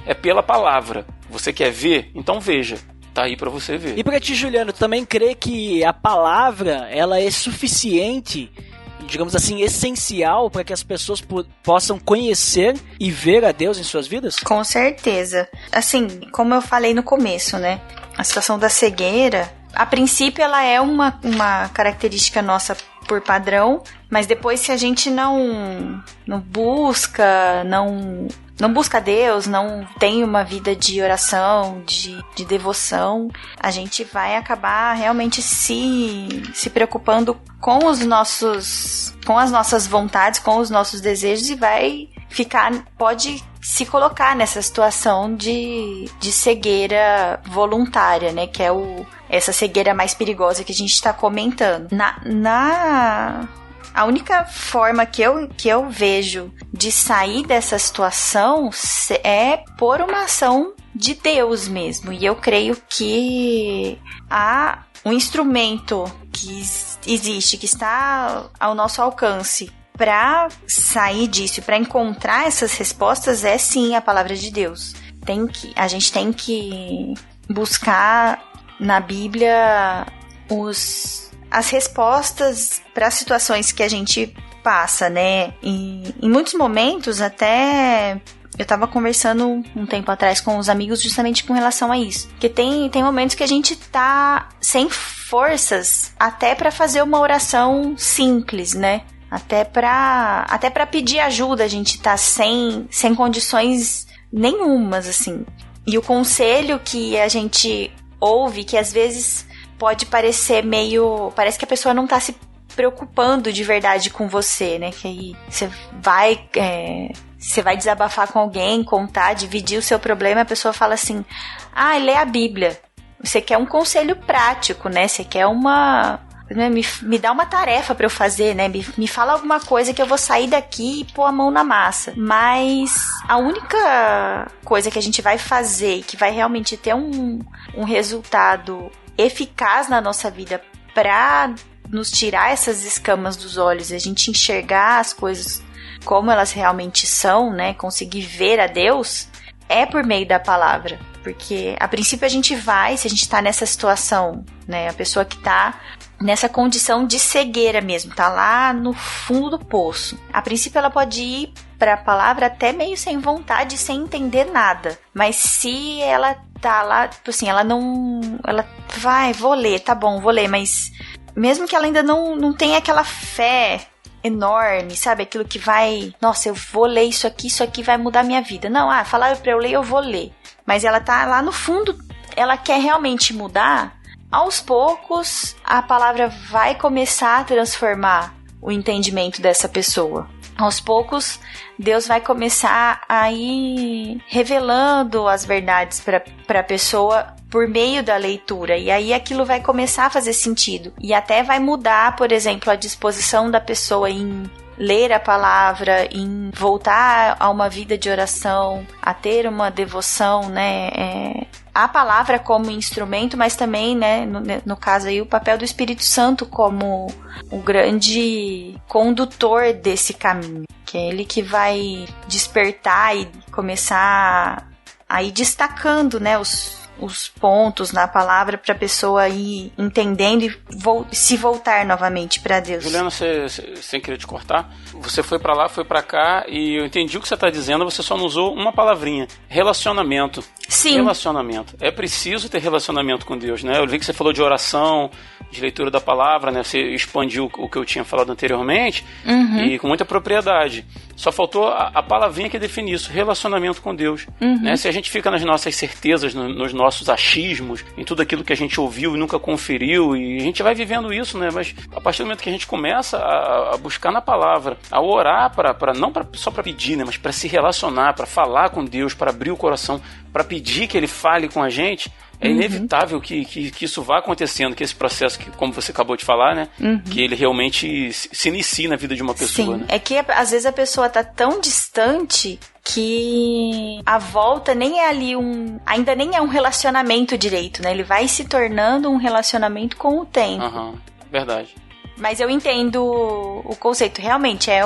É pela palavra. Você quer ver? Então veja. Tá aí pra você ver. E pra ti, Juliano, também crê que a palavra, ela é suficiente, digamos assim, essencial para que as pessoas possam conhecer e ver a Deus em suas vidas? Com certeza. Assim, como eu falei no começo, né? A situação da cegueira, a princípio ela é uma característica nossa por padrão, mas depois se a gente não busca Deus, não tem uma vida de oração, de devoção, a gente vai acabar realmente se preocupando com as nossas vontades, com os nossos desejos, e pode se colocar nessa situação de cegueira voluntária, né? Que é essa cegueira mais perigosa que a gente está comentando. A única forma que eu vejo de sair dessa situação é por uma ação de Deus mesmo. E eu creio que há um instrumento que existe, que está ao nosso alcance para sair disso, para encontrar essas respostas, é sim a palavra de Deus. A gente tem que buscar na Bíblia as respostas para as situações que a gente passa, né? E em muitos momentos até Eu tava conversando um tempo atrás com os amigos justamente com relação a isso. Porque tem momentos que a gente tá sem forças até pra fazer uma oração simples, né? Até pra pedir ajuda a gente tá sem condições nenhumas, assim. E o conselho que a gente ouve, que às vezes pode parecer meio... Parece que a pessoa não tá se preocupando de verdade com você, né? Que aí você vai desabafar com alguém, contar, dividir o seu problema, a pessoa fala assim, lê a Bíblia. Você quer um conselho prático, né? Você quer me dá uma tarefa pra eu fazer, né? Me fala alguma coisa que eu vou sair daqui e pôr a mão na massa. Mas a única coisa que a gente vai fazer, que vai realmente ter um resultado eficaz na nossa vida pra nos tirar essas escamas dos olhos, a gente enxergar as coisas como elas realmente são, né? Conseguir ver a Deus, é por meio da palavra. Porque, a princípio, a gente vai, se a gente tá nessa situação, né? A pessoa que tá nessa condição de cegueira mesmo, tá lá no fundo do poço. A princípio, ela pode ir pra palavra até meio sem vontade, sem entender nada. Mas se ela tá lá, tipo assim, ela vai, vou ler, tá bom, vou ler, mas mesmo que ela ainda não tenha aquela fé enorme, sabe? Aquilo que vai, nossa, eu vou ler isso aqui vai mudar minha vida. Não, falaram pra eu ler, eu vou ler. Mas ela tá lá no fundo, ela quer realmente mudar. Aos poucos, a palavra vai começar a transformar o entendimento dessa pessoa. Aos poucos, Deus vai começar a ir revelando as verdades para a pessoa por meio da leitura. E aí aquilo vai começar a fazer sentido. E até vai mudar, por exemplo, a disposição da pessoa em ler a palavra, em voltar a uma vida de oração, a ter uma devoção, né? A palavra como instrumento, mas também, né, no caso aí, o papel do Espírito Santo como o grande condutor desse caminho, que é ele que vai despertar e começar a ir destacando, né, os pontos na palavra para a pessoa ir entendendo e se voltar novamente para Deus. Juliana, sem querer te cortar, você foi para lá, foi para cá e eu entendi o que você está dizendo, você só não usou uma palavrinha, relacionamento. Sim. Relacionamento. É preciso ter relacionamento com Deus, né? Eu vi que você falou de oração, de leitura da palavra, né? Você expandiu o que eu tinha falado anteriormente e com muita propriedade. Só faltou a palavrinha que define isso, relacionamento com Deus. Né? Se a gente fica nas nossas certezas, nos nossos achismos, em tudo aquilo que a gente ouviu e nunca conferiu, e a gente vai vivendo isso, né? Mas a partir do momento que a gente começa a buscar na palavra, a orar não só para pedir, né? Mas para se relacionar, para falar com Deus, para abrir o coração, para pedir que Ele fale com a gente, é inevitável que isso vá acontecendo, que esse processo, que, como você acabou de falar, né? Que ele realmente se inicie na vida de uma pessoa. Sim, né? É que às vezes a pessoa tá tão distante que a volta nem é ali ainda nem é um relacionamento direito, né? Ele vai se tornando um relacionamento com o tempo. Verdade. Mas eu entendo o conceito, realmente é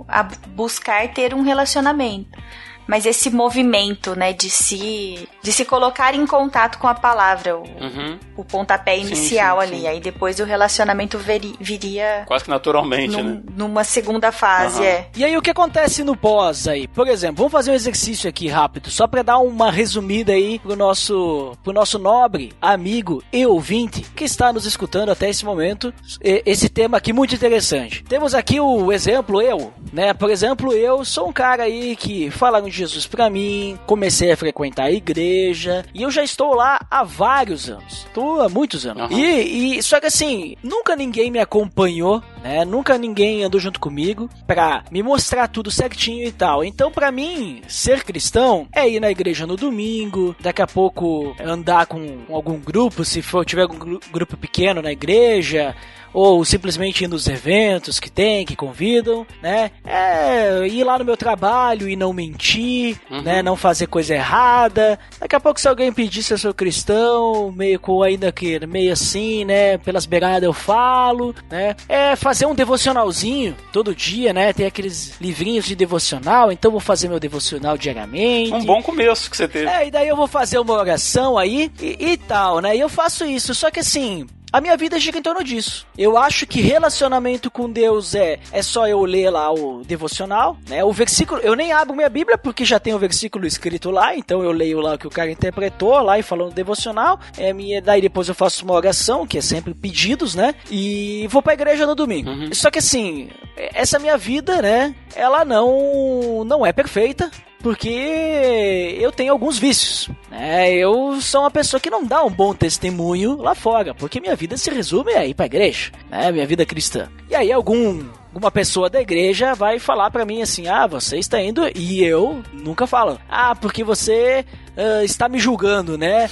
a buscar ter um relacionamento. Mas esse movimento, né, de se colocar em contato com a palavra, o pontapé inicial ali. Sim. Aí depois o relacionamento viria... quase que naturalmente, né? Numa segunda fase, E aí o que acontece no pós aí? Por exemplo, vamos fazer um exercício aqui rápido, só pra dar uma resumida aí pro nosso nobre amigo e ouvinte que está nos escutando até esse momento, esse tema aqui muito interessante. Temos aqui o exemplo, né? Por exemplo, eu sou um cara aí que falaram de Jesus pra mim, comecei a frequentar a igreja e eu já estou lá há vários anos. Estou há muitos anos. E só que assim, nunca ninguém me acompanhou, né? Nunca ninguém andou junto comigo pra me mostrar tudo certinho e tal. Então, pra mim, ser cristão é ir na igreja no domingo, daqui a pouco andar com algum grupo, se tiver algum grupo pequeno na igreja, ou simplesmente ir nos eventos que convidam, né? Ir lá no meu trabalho e não mentir, né? Não fazer coisa errada. Daqui a pouco, se alguém pedir se eu sou cristão, meio assim, né? Pelas beiradas eu falo, né? Fazer um devocionalzinho todo dia, né? Tem aqueles livrinhos de devocional, então vou fazer meu devocional diariamente. Um bom começo que você teve. E daí eu vou fazer uma oração aí e tal, né? E eu faço isso, só que assim... a minha vida gira em torno disso. Eu acho que relacionamento com Deus é só eu ler lá o devocional, né? O versículo, eu nem abro minha Bíblia porque já tem o versículo escrito lá, então eu leio lá o que o cara interpretou lá e falou no devocional. Daí depois eu faço uma oração, que é sempre pedidos, né? E vou pra igreja no domingo. Só que assim, essa minha vida, né? Ela não é perfeita, porque eu tenho alguns vícios, né? Eu sou uma pessoa que não dá um bom testemunho lá fora, porque minha vida se resume a ir pra igreja, né? Minha vida cristã. E aí alguma pessoa da igreja vai falar pra mim assim, você está indo, e eu nunca falo, porque você está me julgando, né?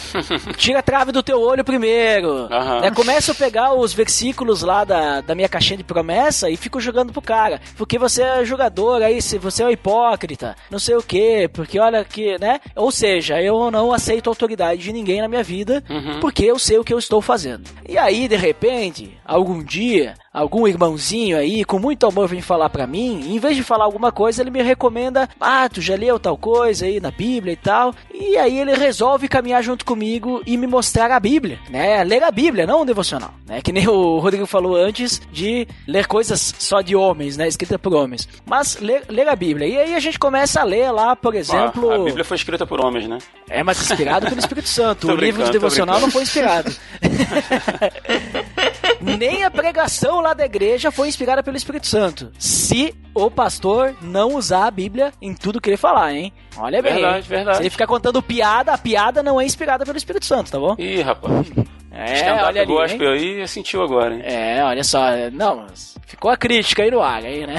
Tira a trave do teu olho primeiro. Né? Começo a pegar os versículos lá da minha caixinha de promessa e fico jogando pro cara, porque você é jogador aí, se você é um hipócrita, não sei o que, porque olha que, né? Ou seja, eu não aceito a autoridade de ninguém na minha vida, porque eu sei o que eu estou fazendo. E aí, de repente, algum dia, algum irmãozinho aí, com muito amor, vem falar pra mim, e em vez de falar alguma coisa, ele me recomenda, tu já leu tal coisa aí na Bíblia e tal, e aí ele resolve caminhar junto comigo e me mostrar a Bíblia, né? Ler a Bíblia, não um devocional, né? Que nem o Rodrigo falou antes de ler coisas só de homens, né? Escrita por homens. Mas ler a Bíblia. E aí a gente começa a ler lá, por exemplo... A Bíblia foi escrita por homens, né? Mas inspirado pelo Espírito Santo. O livro de devocional não foi inspirado. Nem a pregação lá da igreja foi inspirada pelo Espírito Santo. Se o pastor não usar a Bíblia em tudo que ele falar, hein? Olha bem. Verdade. Se ele ficar contando piada, a piada não é inspirada pelo Espírito Santo, tá bom? Ih, rapaz. Stand-up gospel aí sentiu agora, hein? Olha só. Não, ficou a crítica aí no ar, aí, né?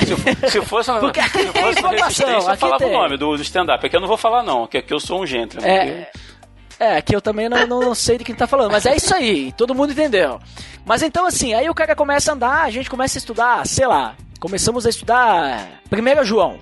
Se fosse uma resistência, eu falava o nome do stand-up. Aqui eu não vou falar, não, que aqui eu sou um gentleman. Aqui eu também não sei de quem tá falando, mas é isso aí, todo mundo entendeu. Mas então assim, aí o cara começa a andar, a gente começa a estudar, sei lá, começamos a estudar 1 João,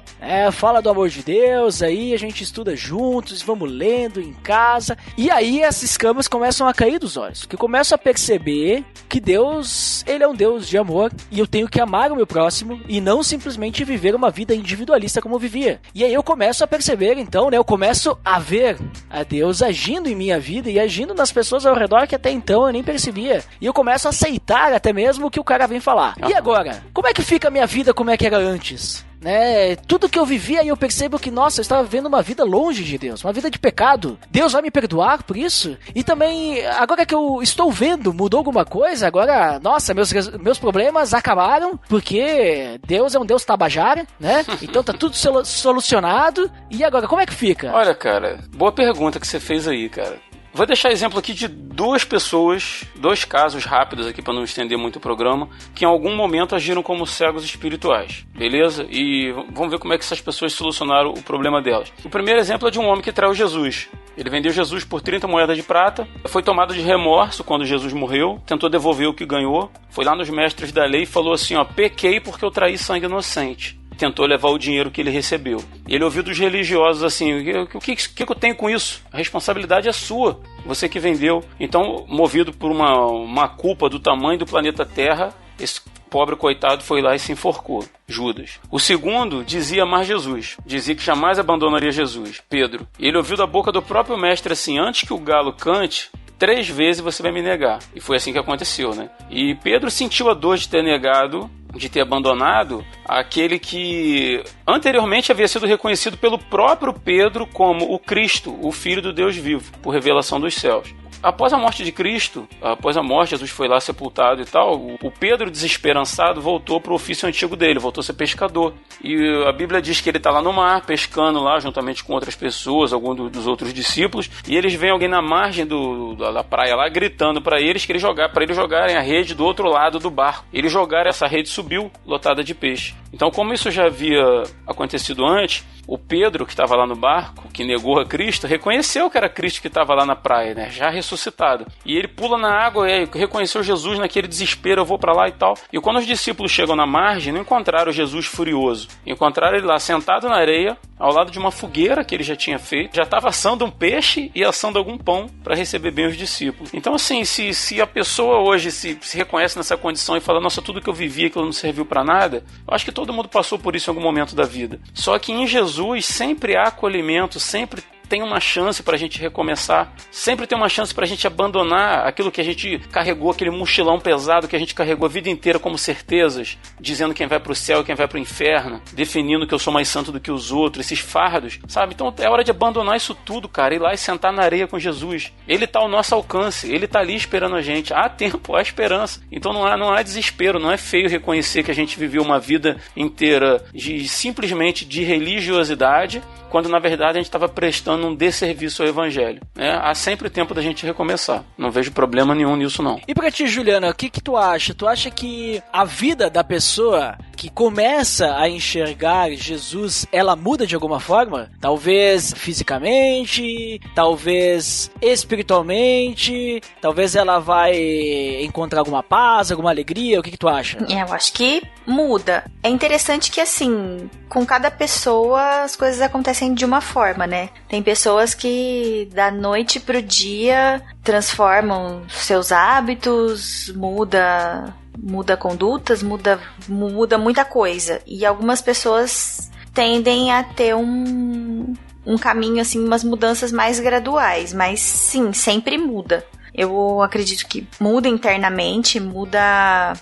fala do amor de Deus, aí a gente estuda juntos, vamos lendo em casa, e aí as escamas começam a cair dos olhos, que eu começo a perceber que Deus, ele é um Deus de amor, e eu tenho que amar o meu próximo, e não simplesmente viver uma vida individualista como eu vivia. E aí eu começo a perceber, então, né, eu começo a ver a Deus agindo em minha vida, e agindo nas pessoas ao redor que até então eu nem percebia, e eu começo a aceitar até mesmo o que o cara vem falar. E agora? Como é que fica a minha vida como é que era antes? Né? Tudo que eu vivia, eu percebo que, nossa, eu estava vivendo uma vida longe de Deus, uma vida de pecado. Deus vai me perdoar por isso? E também, agora que eu estou vendo, mudou alguma coisa? Agora, nossa, meus problemas acabaram, porque Deus é um Deus tabajara, né? Então tá tudo solucionado. E agora, como é que fica? Olha, cara, boa pergunta que você fez aí, cara. Vou deixar exemplo aqui de duas pessoas, dois casos rápidos aqui para não estender muito o programa, que em algum momento agiram como cegos espirituais, beleza? E vamos ver como é que essas pessoas solucionaram o problema delas. O primeiro exemplo é de um homem que traiu Jesus. Ele vendeu Jesus por 30 moedas de prata, foi tomado de remorso quando Jesus morreu, tentou devolver o que ganhou, foi lá nos mestres da lei e falou assim, pequei porque eu traí sangue inocente. Tentou levar o dinheiro que ele recebeu. E ele ouviu dos religiosos assim, o que eu tenho com isso? A responsabilidade é sua, você que vendeu. Então, movido por uma culpa do tamanho do planeta Terra, esse pobre coitado foi lá e se enforcou, Judas. O segundo dizia amar Jesus, dizia que jamais abandonaria Jesus, Pedro. E ele ouviu da boca do próprio mestre assim, antes que o galo cante, 3 vezes você vai me negar. E foi assim que aconteceu, né? E Pedro sentiu a dor de ter negado, de ter abandonado aquele que anteriormente havia sido reconhecido pelo próprio Pedro como o Cristo, o Filho do Deus vivo, por revelação dos céus. Após a morte de Cristo, após a morte, Jesus foi lá sepultado e tal, o Pedro, desesperançado, voltou para o ofício antigo dele, voltou a ser pescador. E a Bíblia diz que ele está lá no mar, pescando lá, juntamente com outras pessoas, alguns dos outros discípulos, e eles veem alguém na margem da praia lá, gritando para eles que eles jogarem a rede do outro lado do barco. Eles jogaram, essa rede subiu, lotada de peixe. Então, como isso já havia acontecido antes, o Pedro, que estava lá no barco, que negou a Cristo, reconheceu que era Cristo que estava lá na praia, né? Já ressuscitado. E ele pula na água e reconheceu Jesus naquele desespero, eu vou para lá e tal. E quando os discípulos chegam na margem, não encontraram Jesus furioso. Encontraram ele lá sentado na areia, ao lado de uma fogueira que ele já tinha feito. Já estava assando um peixe e assando algum pão para receber bem os discípulos. Então, assim, se a pessoa hoje se reconhece nessa condição e fala, nossa, tudo que eu vivi, aquilo não serviu para nada, eu acho que todo mundo passou por isso em algum momento da vida. Só que em Jesus sempre há acolhimento, sempre tem uma chance pra gente recomeçar, sempre tem uma chance pra gente abandonar aquilo que a gente carregou, aquele mochilão pesado que a gente carregou a vida inteira como certezas, dizendo quem vai pro céu e quem vai pro inferno, definindo que eu sou mais santo do que os outros, esses fardos, sabe? Então é hora de abandonar isso tudo, cara, ir lá e sentar na areia com Jesus. Ele tá ao nosso alcance, ele tá ali esperando a gente. Há tempo, há esperança. Então não há desespero, não é feio reconhecer que a gente viveu uma vida inteira simplesmente de religiosidade, quando na verdade a gente estava prestando um desserviço ao Evangelho. Há sempre tempo da gente recomeçar. Não vejo problema nenhum nisso, não. E pra ti, Juliana, o que tu acha? Tu acha que a vida da pessoa que começa a enxergar Jesus, ela muda de alguma forma? Talvez fisicamente, talvez espiritualmente, talvez ela vai encontrar alguma paz, alguma alegria? O que tu acha? Eu acho que muda. É interessante que, assim, com cada pessoa as coisas acontecem de uma forma, né? Tem pessoas que da noite pro dia transformam seus hábitos, muda condutas, muda muita coisa. E algumas pessoas tendem a ter um caminho, assim, umas mudanças mais graduais. Mas sim, sempre muda. Eu acredito que muda internamente, muda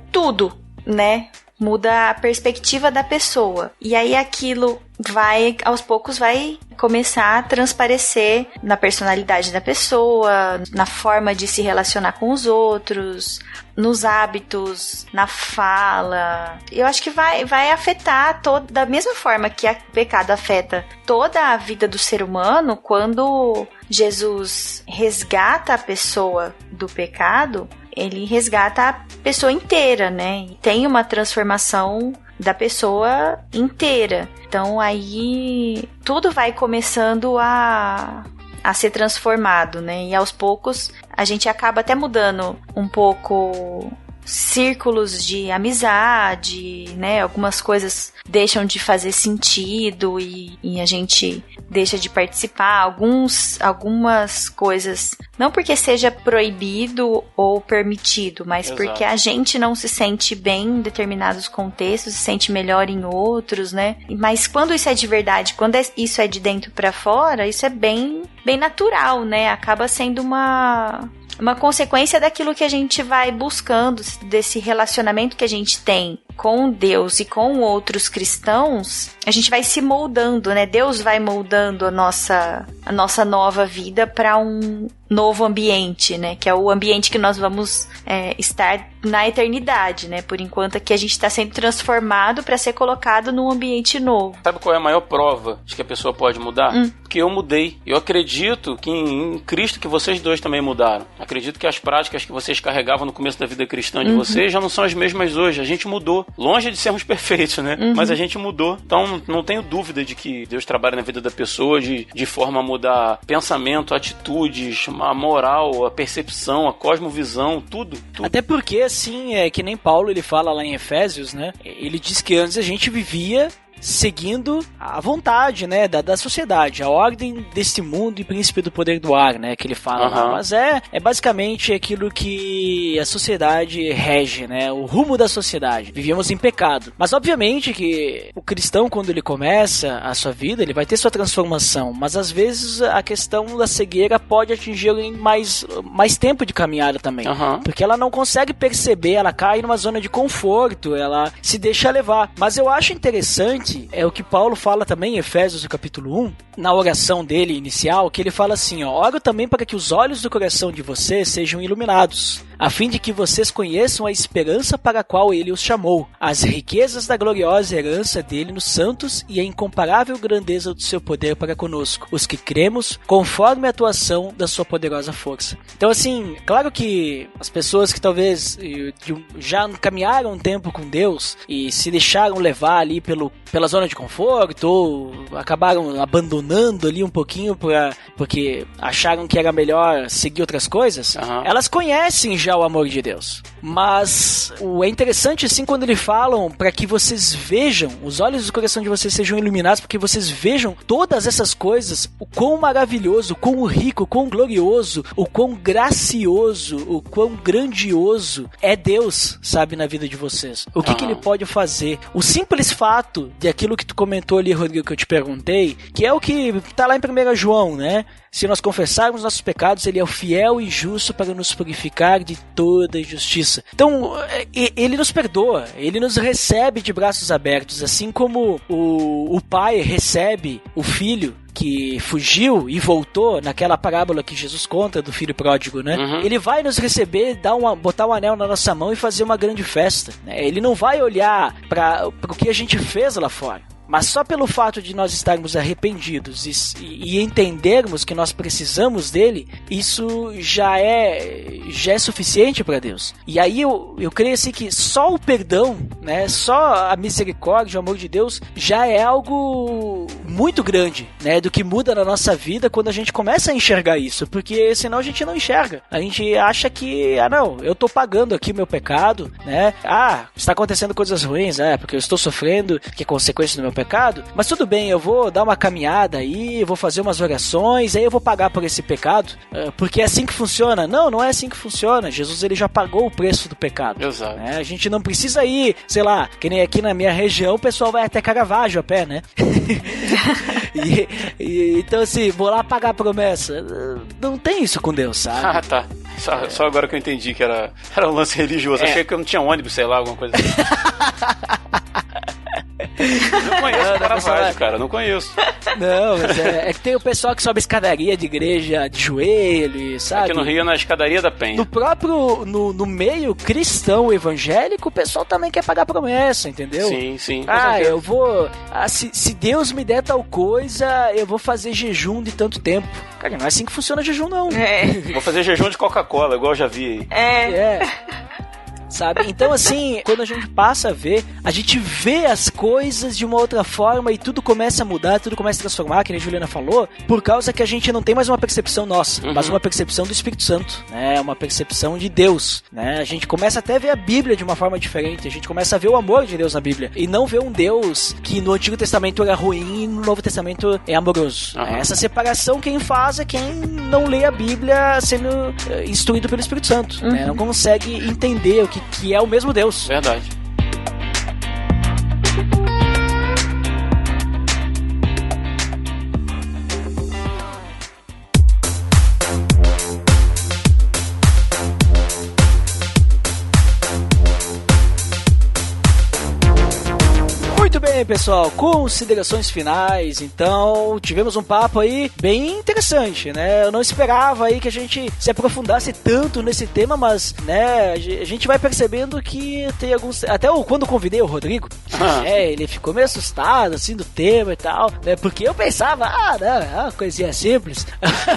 tudo, né? Muda a perspectiva da pessoa. E aí aquilo aos poucos vai começar a transparecer na personalidade da pessoa, na forma de se relacionar com os outros, nos hábitos, na fala. Eu acho que vai afetar da mesma forma que o pecado afeta toda a vida do ser humano. Quando Jesus resgata a pessoa do pecado, ele resgata a pessoa inteira, né? E tem uma transformação da pessoa inteira. Então aí tudo vai começando a ser transformado, né? E aos poucos a gente acaba até mudando um pouco círculos de amizade, né? Algumas coisas deixam de fazer sentido e a gente deixa de participar. Algumas coisas, não porque seja proibido ou permitido, mas Exato. Porque a gente não se sente bem em determinados contextos, se sente melhor em outros, né? Mas quando isso é de verdade, quando isso é de dentro pra fora, isso é bem natural, né? Acaba sendo uma consequência daquilo que a gente vai buscando, desse relacionamento que a gente tem com Deus e com outros cristãos. A gente vai se moldando, né? Deus vai moldando a nossa nova vida para um novo ambiente, né? Que é o ambiente que nós vamos estar na eternidade, né? Por enquanto aqui a gente está sendo transformado para ser colocado num ambiente novo. Sabe qual é a maior prova de que a pessoa pode mudar? Porque eu mudei. Eu acredito que em Cristo que vocês dois também mudaram. Acredito que as práticas que vocês carregavam no começo da vida cristã de vocês já não são as mesmas hoje. A gente mudou. Longe de sermos perfeitos, né? Mas a gente mudou. Então não tenho dúvida de que Deus trabalha na vida da pessoa de forma a mudar pensamento, atitudes, a moral, a percepção, a cosmovisão, tudo. Até porque, assim, que nem Paulo ele fala lá em Efésios, né? Ele diz que antes a gente vivia seguindo a vontade, né, da sociedade, a ordem deste mundo e príncipe do poder do ar, né, que ele fala lá. Mas é basicamente aquilo que a sociedade rege, né, o rumo da sociedade. Vivíamos em pecado. Mas obviamente que o cristão, quando ele começa a sua vida, ele vai ter sua transformação, mas às vezes a questão da cegueira pode atingir em mais tempo de caminhada também. Porque ela não consegue perceber, ela cai numa zona de conforto, ela se deixa levar. Mas eu acho interessante é o que Paulo fala também em Efésios, no capítulo 1, na oração dele inicial, que ele fala assim, oro também para que os olhos do coração de vocês sejam iluminados, a fim de que vocês conheçam a esperança para a qual ele os chamou, as riquezas da gloriosa herança dele nos santos e a incomparável grandeza do seu poder para conosco, os que cremos, conforme a atuação da sua poderosa força. Então, assim, claro que as pessoas que talvez já caminharam um tempo com Deus e se deixaram levar ali pela zona de conforto ou acabaram abandonando ali um pouquinho porque acharam que era melhor seguir outras coisas, elas conhecem já já o amor de Deus. Mas é interessante assim quando eles falam para que vocês vejam, os olhos do coração de vocês sejam iluminados, para que vocês vejam todas essas coisas, o quão maravilhoso, o quão rico, o quão glorioso, o quão gracioso, o quão grandioso é Deus, sabe, na vida de vocês. O que ele pode fazer. O simples fato de aquilo que tu comentou ali, Rodrigo, que eu te perguntei, que é o que tá lá em 1 João, né? Se nós confessarmos nossos pecados, ele é o fiel e justo para nos purificar de toda injustiça. Então, ele nos perdoa, ele nos recebe de braços abertos, assim como o pai recebe o filho que fugiu e voltou naquela parábola que Jesus conta do filho pródigo, né? Ele vai nos receber, botar um anel na nossa mão e fazer uma grande festa, né? Ele não vai olhar para o que a gente fez lá fora. Mas só pelo fato de nós estarmos arrependidos e entendermos que nós precisamos dele, isso já é suficiente para Deus. E aí eu creio assim que só o perdão, né, só a misericórdia, o amor de Deus, já é algo muito grande, né, do que muda na nossa vida quando a gente começa a enxergar isso, porque senão a gente não enxerga. A gente acha que, não, eu tô pagando aqui o meu pecado, né, está acontecendo coisas ruins, porque eu estou sofrendo, que é consequência do meu pecado, mas tudo bem, eu vou dar uma caminhada aí, vou fazer umas orações, aí eu vou pagar por esse pecado, porque é assim que funciona. Não é assim que funciona. Jesus, ele já pagou o preço do pecado. Exato. Né? A gente não precisa ir, sei lá, que nem aqui na minha região, o pessoal vai até Caravaggio a pé, né? Então assim, vou lá pagar a promessa. Não tem isso com Deus, sabe? Tá. Só agora que eu entendi que era um lance religioso. Achei que eu não tinha ônibus, sei lá, alguma coisa assim. Não conheço Caravaggio, cara, não conheço. Não, mas é que tem o pessoal que sobe escadaria de igreja de joelho, sabe? Aqui no Rio, na escadaria da Penha. No próprio, no meio cristão evangélico, o pessoal também quer pagar promessa, entendeu? Sim. Eu vou... se Deus me der tal coisa, eu vou fazer jejum de tanto tempo. Cara, não é assim que funciona jejum, não. Vou fazer jejum de Coca-Cola, igual eu já vi aí. Sabe? Então assim, quando a gente passa a ver, a gente vê as coisas de uma outra forma e tudo começa a mudar, tudo começa a transformar, que nem a Juliana falou, por causa que a gente não tem mais uma percepção nossa, mas uma percepção do Espírito Santo, né? Uma percepção de Deus, né? A gente começa até a ver a Bíblia de uma forma diferente, a gente começa a ver o amor de Deus na Bíblia, e não ver um Deus que no Antigo Testamento era ruim e no Novo Testamento é amoroso. Essa separação quem faz é quem não lê a Bíblia sendo instruído pelo Espírito Santo, né? Não consegue entender o que é o mesmo Deus. Verdade. Muito bem, pessoal, considerações finais. Então, tivemos um papo aí bem interessante, né? Eu não esperava aí que a gente se aprofundasse tanto nesse tema, mas, né, a gente vai percebendo que tem alguns... Até quando eu convidei o Rodrigo, ele ficou meio assustado, assim, do tema e tal, né? Porque eu pensava, não, é uma coisinha simples.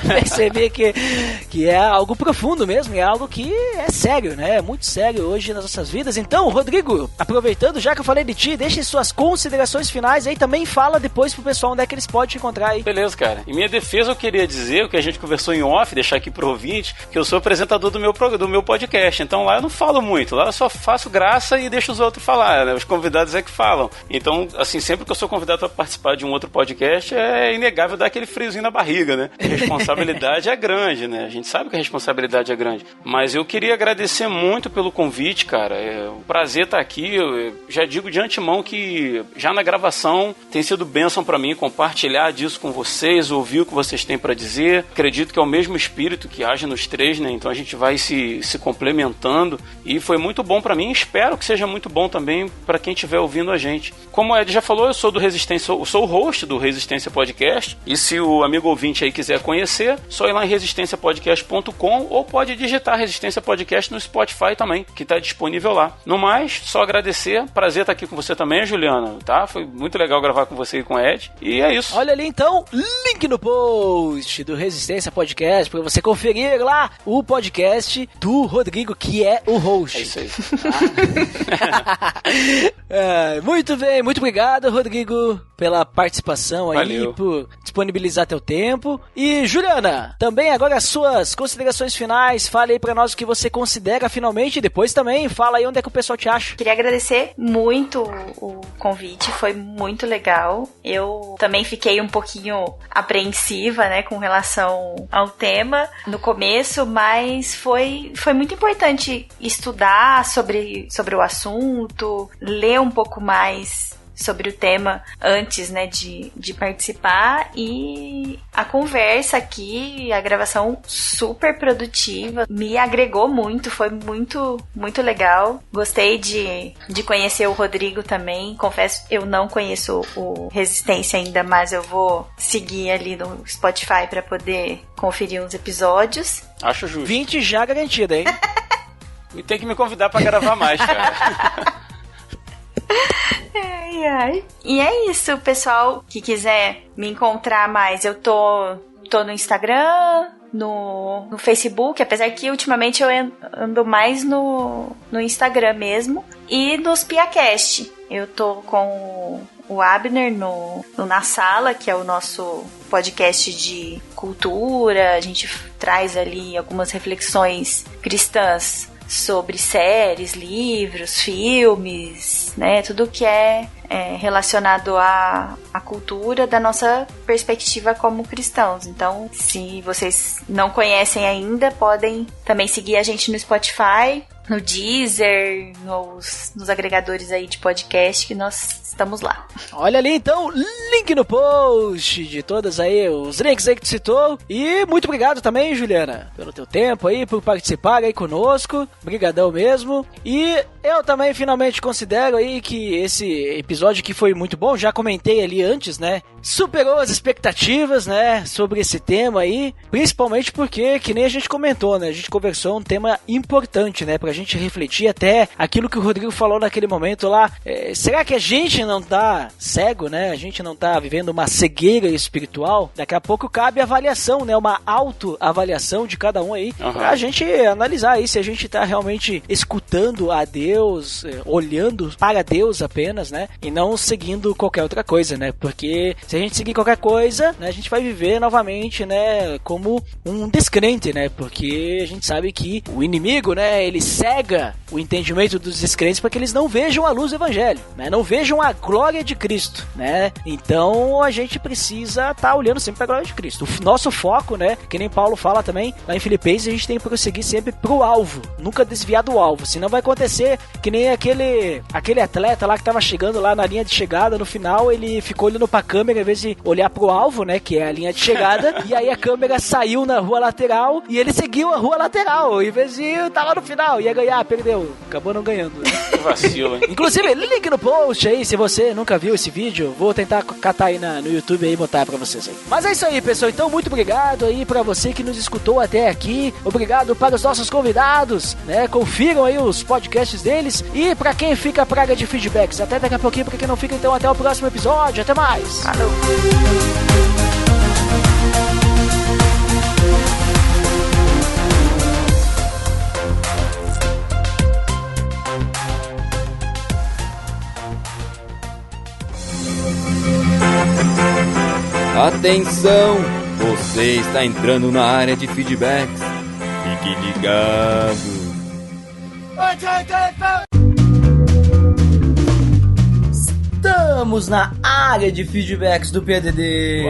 Percebi que é algo profundo mesmo, é algo que é sério, né? É muito sério hoje nas nossas vidas. Então, Rodrigo, aproveitando já que eu falei de ti, deixe suas considerações finais aí, também fala depois pro pessoal onde é que eles podem te encontrar aí. Beleza, cara. Em minha defesa eu queria dizer o que a gente conversou em off, deixar aqui pro ouvinte, que eu sou apresentador do meu podcast, então lá eu não falo muito, lá eu só faço graça e deixo os outros falar, né? Os convidados é que falam. Então, assim, sempre que eu sou convidado para participar de um outro podcast, é inegável dar aquele friozinho na barriga, né? A responsabilidade é grande, né? A gente sabe que a responsabilidade é grande. Mas eu queria agradecer muito pelo convite, cara. É um prazer estar aqui. Eu já digo de antemão que já na gravação tem sido bênção para mim compartilhar disso com vocês, ouvir o que vocês têm para dizer. Acredito que é o mesmo espírito que age nos três, né? Então a gente vai se complementando e foi muito bom para mim. Espero que seja muito bom também para quem estiver ouvindo a gente. Como o Ed já falou, eu sou do Resistência, eu sou o host do Resistência Podcast, e se o amigo ouvinte aí quiser conhecer, só ir lá em resistenciapodcast.com ou pode digitar Resistência Podcast no Spotify também, que está disponível lá. No mais, só agradecer. Prazer estar aqui com você também, Juliana. semana, tá? Foi muito legal gravar com você e com o Ed. E é isso. Olha ali então, link no post do Resistência Podcast pra você conferir lá o podcast do Rodrigo, que é o host. É isso aí. Muito bem, muito obrigado, Rodrigo, pela participação aí, Valeu. por disponibilizar teu tempo. E Juliana, também agora as suas considerações finais, fale aí pra nós o que você considera finalmente, e depois também fala aí onde é que o pessoal te acha. Queria agradecer muito o convite, foi muito legal. Eu também fiquei um pouquinho apreensiva, né, com relação ao tema no começo, mas foi muito importante estudar sobre o assunto, ler um pouco mais sobre o tema antes, né, de participar, e a conversa aqui, a gravação super produtiva, me agregou muito, foi muito, muito legal. Gostei de conhecer o Rodrigo também, confesso, eu não conheço o Resistência ainda, mas eu vou seguir ali no Spotify para poder conferir uns episódios. Acho justo. 20 já garantida, hein? E tem que me convidar pra gravar mais, cara. Ai, ai. E é isso, pessoal que quiser me encontrar mais, eu tô no Instagram, no Facebook, apesar que ultimamente eu ando mais no Instagram mesmo, e nos PiaCast. Eu tô com o Abner no Na Sala, que é o nosso podcast de cultura. A gente traz ali algumas reflexões cristãs sobre séries, livros, filmes, né? Tudo que é relacionado à cultura da nossa perspectiva como cristãos. Então, se vocês não conhecem ainda, podem também seguir a gente no Spotify, no Deezer, nos agregadores aí de podcast, que nós estamos lá. Olha ali então, link no post de todas aí, os links aí que tu citou. E muito obrigado também, Juliana, pelo teu tempo aí, por participar aí conosco. Obrigadão mesmo. E eu também finalmente considero aí que esse episódio que foi muito bom, já comentei ali antes, né? Superou as expectativas, né? Sobre esse tema aí, principalmente porque, que nem a gente comentou, né? A gente conversou um tema importante, né? Pra gente refletir até aquilo que o Rodrigo falou naquele momento lá. Será que a gente não tá cego, né? A gente não tá vivendo uma cegueira espiritual? Daqui a pouco cabe avaliação, né? Uma autoavaliação de cada um aí, pra gente analisar aí se a gente tá realmente escutando a Deus, olhando para Deus apenas, né? E não seguindo qualquer outra coisa, né? Porque se a gente seguir qualquer coisa, né, a gente vai viver novamente, né, como um descrente, né? Porque a gente sabe que o inimigo, né, ele cega o entendimento dos descrentes para que eles não vejam a luz do evangelho, né? Não vejam a glória de Cristo, né? Então a gente precisa estar olhando sempre para a glória de Cristo. O nosso foco, né, que nem Paulo fala também lá em Filipenses, a gente tem que prosseguir sempre pro alvo, nunca desviar do alvo, senão vai acontecer que nem aquele atleta lá que tava chegando lá na linha de chegada, no final ele ficou olhando pra câmera em vez de olhar pro alvo, né, que é a linha de chegada, e aí a câmera saiu na rua lateral e ele seguiu a rua lateral, em vez de estar lá no final, ia ganhar, perdeu, acabou não ganhando, né? Que vacilo, hein? Inclusive, link no post aí, se você nunca viu esse vídeo, vou tentar catar aí no YouTube aí e botar pra vocês aí. Mas é isso aí, pessoal, então muito obrigado aí pra você que nos escutou até aqui, obrigado para os nossos convidados, né, confiram aí os podcasts deles, e pra quem fica a praga de feedbacks, até daqui a pouquinho, pra quem não fica, então até o próximo episódio, até mais! Falou! Atenção! Você está entrando na área de feedbacks. Fique ligado! Estamos na área de feedbacks do PDD.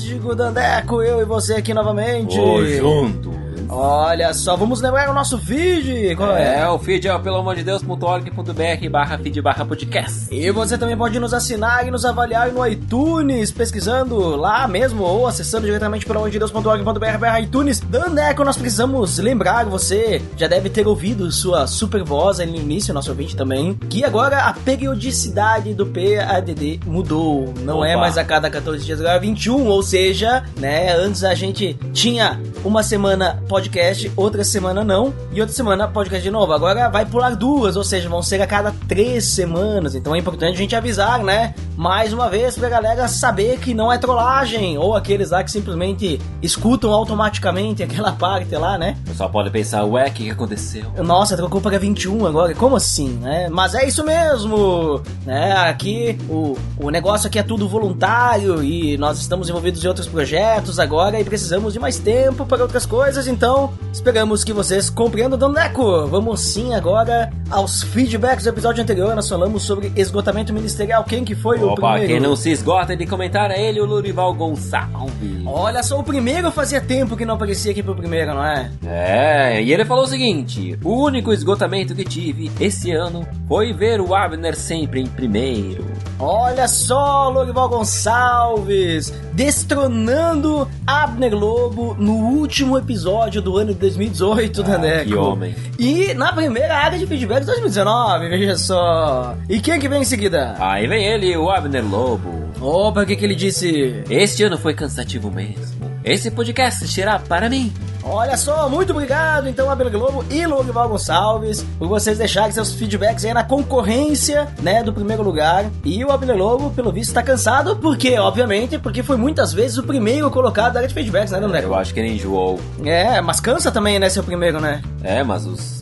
Digo Dandeco, eu e você aqui novamente. Ô, junto! Olha só, vamos lembrar o nosso feed. Qual é? O feed é pelo amor de Deus.org.br/feed/podcast. E você também pode nos assinar e nos avaliar no iTunes, pesquisando lá mesmo ou acessando diretamente pelo amor de Deus.org.br/iTunes. Dandeco, nós precisamos lembrar, você já deve ter ouvido sua super voz ali no início, nosso ouvinte também, que agora a periodicidade do PADD mudou. Não é mais a cada 14 dias, agora é 21, ou seja, né, antes a gente tinha uma semana podcast podcast, outra semana não, e outra semana podcast de novo. Agora vai pular 2, ou seja, vão ser a cada 3 semanas. Então é importante a gente avisar, né? Mais uma vez pra galera saber que não é trollagem, ou aqueles lá que simplesmente escutam automaticamente aquela parte lá, né? O pessoal pode pensar, ué, o que aconteceu? Nossa, trocou para 21 agora, como assim, né? Mas é isso mesmo, né? Aqui, o negócio aqui é tudo voluntário e nós estamos envolvidos em outros projetos agora e precisamos de mais tempo para outras coisas, então esperamos que vocês compreendam, Dandeco. Vamos sim agora aos feedbacks do episódio anterior. Nós falamos sobre esgotamento ministerial. Quem que foi o primeiro? Quem não se esgota de comentar é ele, o Lorival Gonçalves. Olha só, o primeiro fazia tempo que não aparecia aqui pro primeiro, não é? É, e ele falou o seguinte: o único esgotamento que tive esse ano foi ver o Abner sempre em primeiro. Olha só, Lorival Gonçalves destronando Abner Lobo no último episódio do ano de 2018, Dandeco. Que homem. E na primeira área de feedback de 2019, veja só. E quem que vem em seguida? Aí vem ele, o Abner Lobo. Opa, o que ele disse? Este ano foi cansativo mesmo. Esse podcast será para mim. Olha só, muito obrigado então, Abner Globo e Lorival Gonçalves, por vocês deixarem seus feedbacks aí na concorrência, né, do primeiro lugar. E o Abner Globo, pelo visto, tá cansado, porque, obviamente, porque foi muitas vezes o primeiro colocado da área de feedbacks, né, André? Eu acho que ele enjoou. É, mas cansa também, né, ser o primeiro, né? É, mas os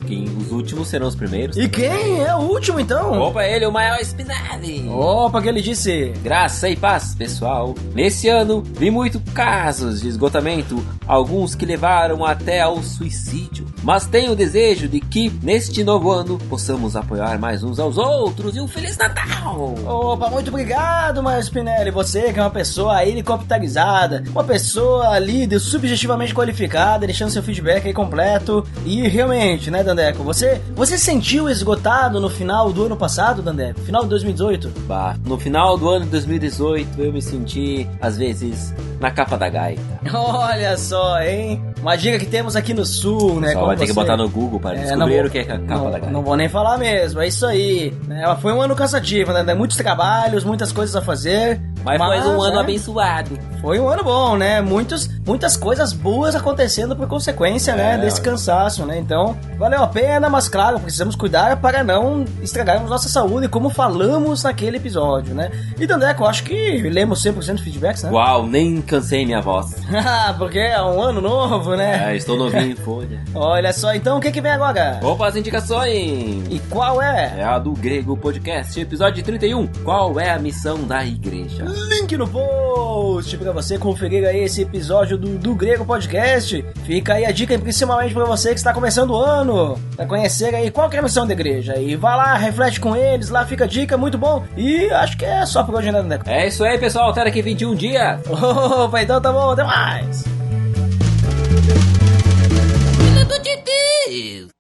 últimos serão os primeiros. E quem é o último, então? Opa, ele, o maior Spinelli. Opa, que ele disse? Graça e paz, pessoal. Nesse ano, vi muitos casos de esgotamento, alguns que levaram até ao suicídio. Mas tenho o desejo de que, neste novo ano, possamos apoiar mais uns aos outros e um Feliz Natal! Opa, muito obrigado, Maio Spinelli. Você que é uma pessoa helicopterizada, uma pessoa líder, subjetivamente qualificada, deixando seu feedback aí completo. E realmente, né, Dandeco, você se sentiu esgotado no final do ano passado, Dandeco? Final de 2018? Bah, no final do ano de 2018, eu me senti, às vezes, na capa da gaita. Olha só, hein? Uma dica que temos aqui no Sul, né? Só vai ter que botar no Google para descobrir o que é a capa da gaita. Não vou nem falar mesmo, é isso aí. Né? Foi um ano cansativo, né? Muitos trabalhos, muitas coisas a fazer. Mas foi um ano abençoado. Foi um ano bom, né? Muitas coisas boas acontecendo por consequência, né? Desse cansaço, né? Então, valeu a pena, mas claro, precisamos cuidar para não estragarmos nossa saúde, como falamos naquele episódio, né? E Dandeco, acho que lemos 100% de feedbacks, né? Uau, nem cansei minha voz. Porque é um ano novo, né? É, estou novinho em folha. Olha só, então o que vem agora? Opa, as indicações! E qual é? É a do Grego Podcast, episódio 31. Qual é a missão da igreja? Link no post pra você conferir aí esse episódio do Grego Podcast. Fica aí a dica, principalmente pra você que está começando o ano, pra conhecer aí qual que é a missão da igreja. E vai lá, reflete com eles, lá fica a dica, muito bom. E acho que é só por hoje, né, Neco? É isso aí, pessoal, até daqui 21 dias. Opa, então tá bom, até mais. Filho de Deus!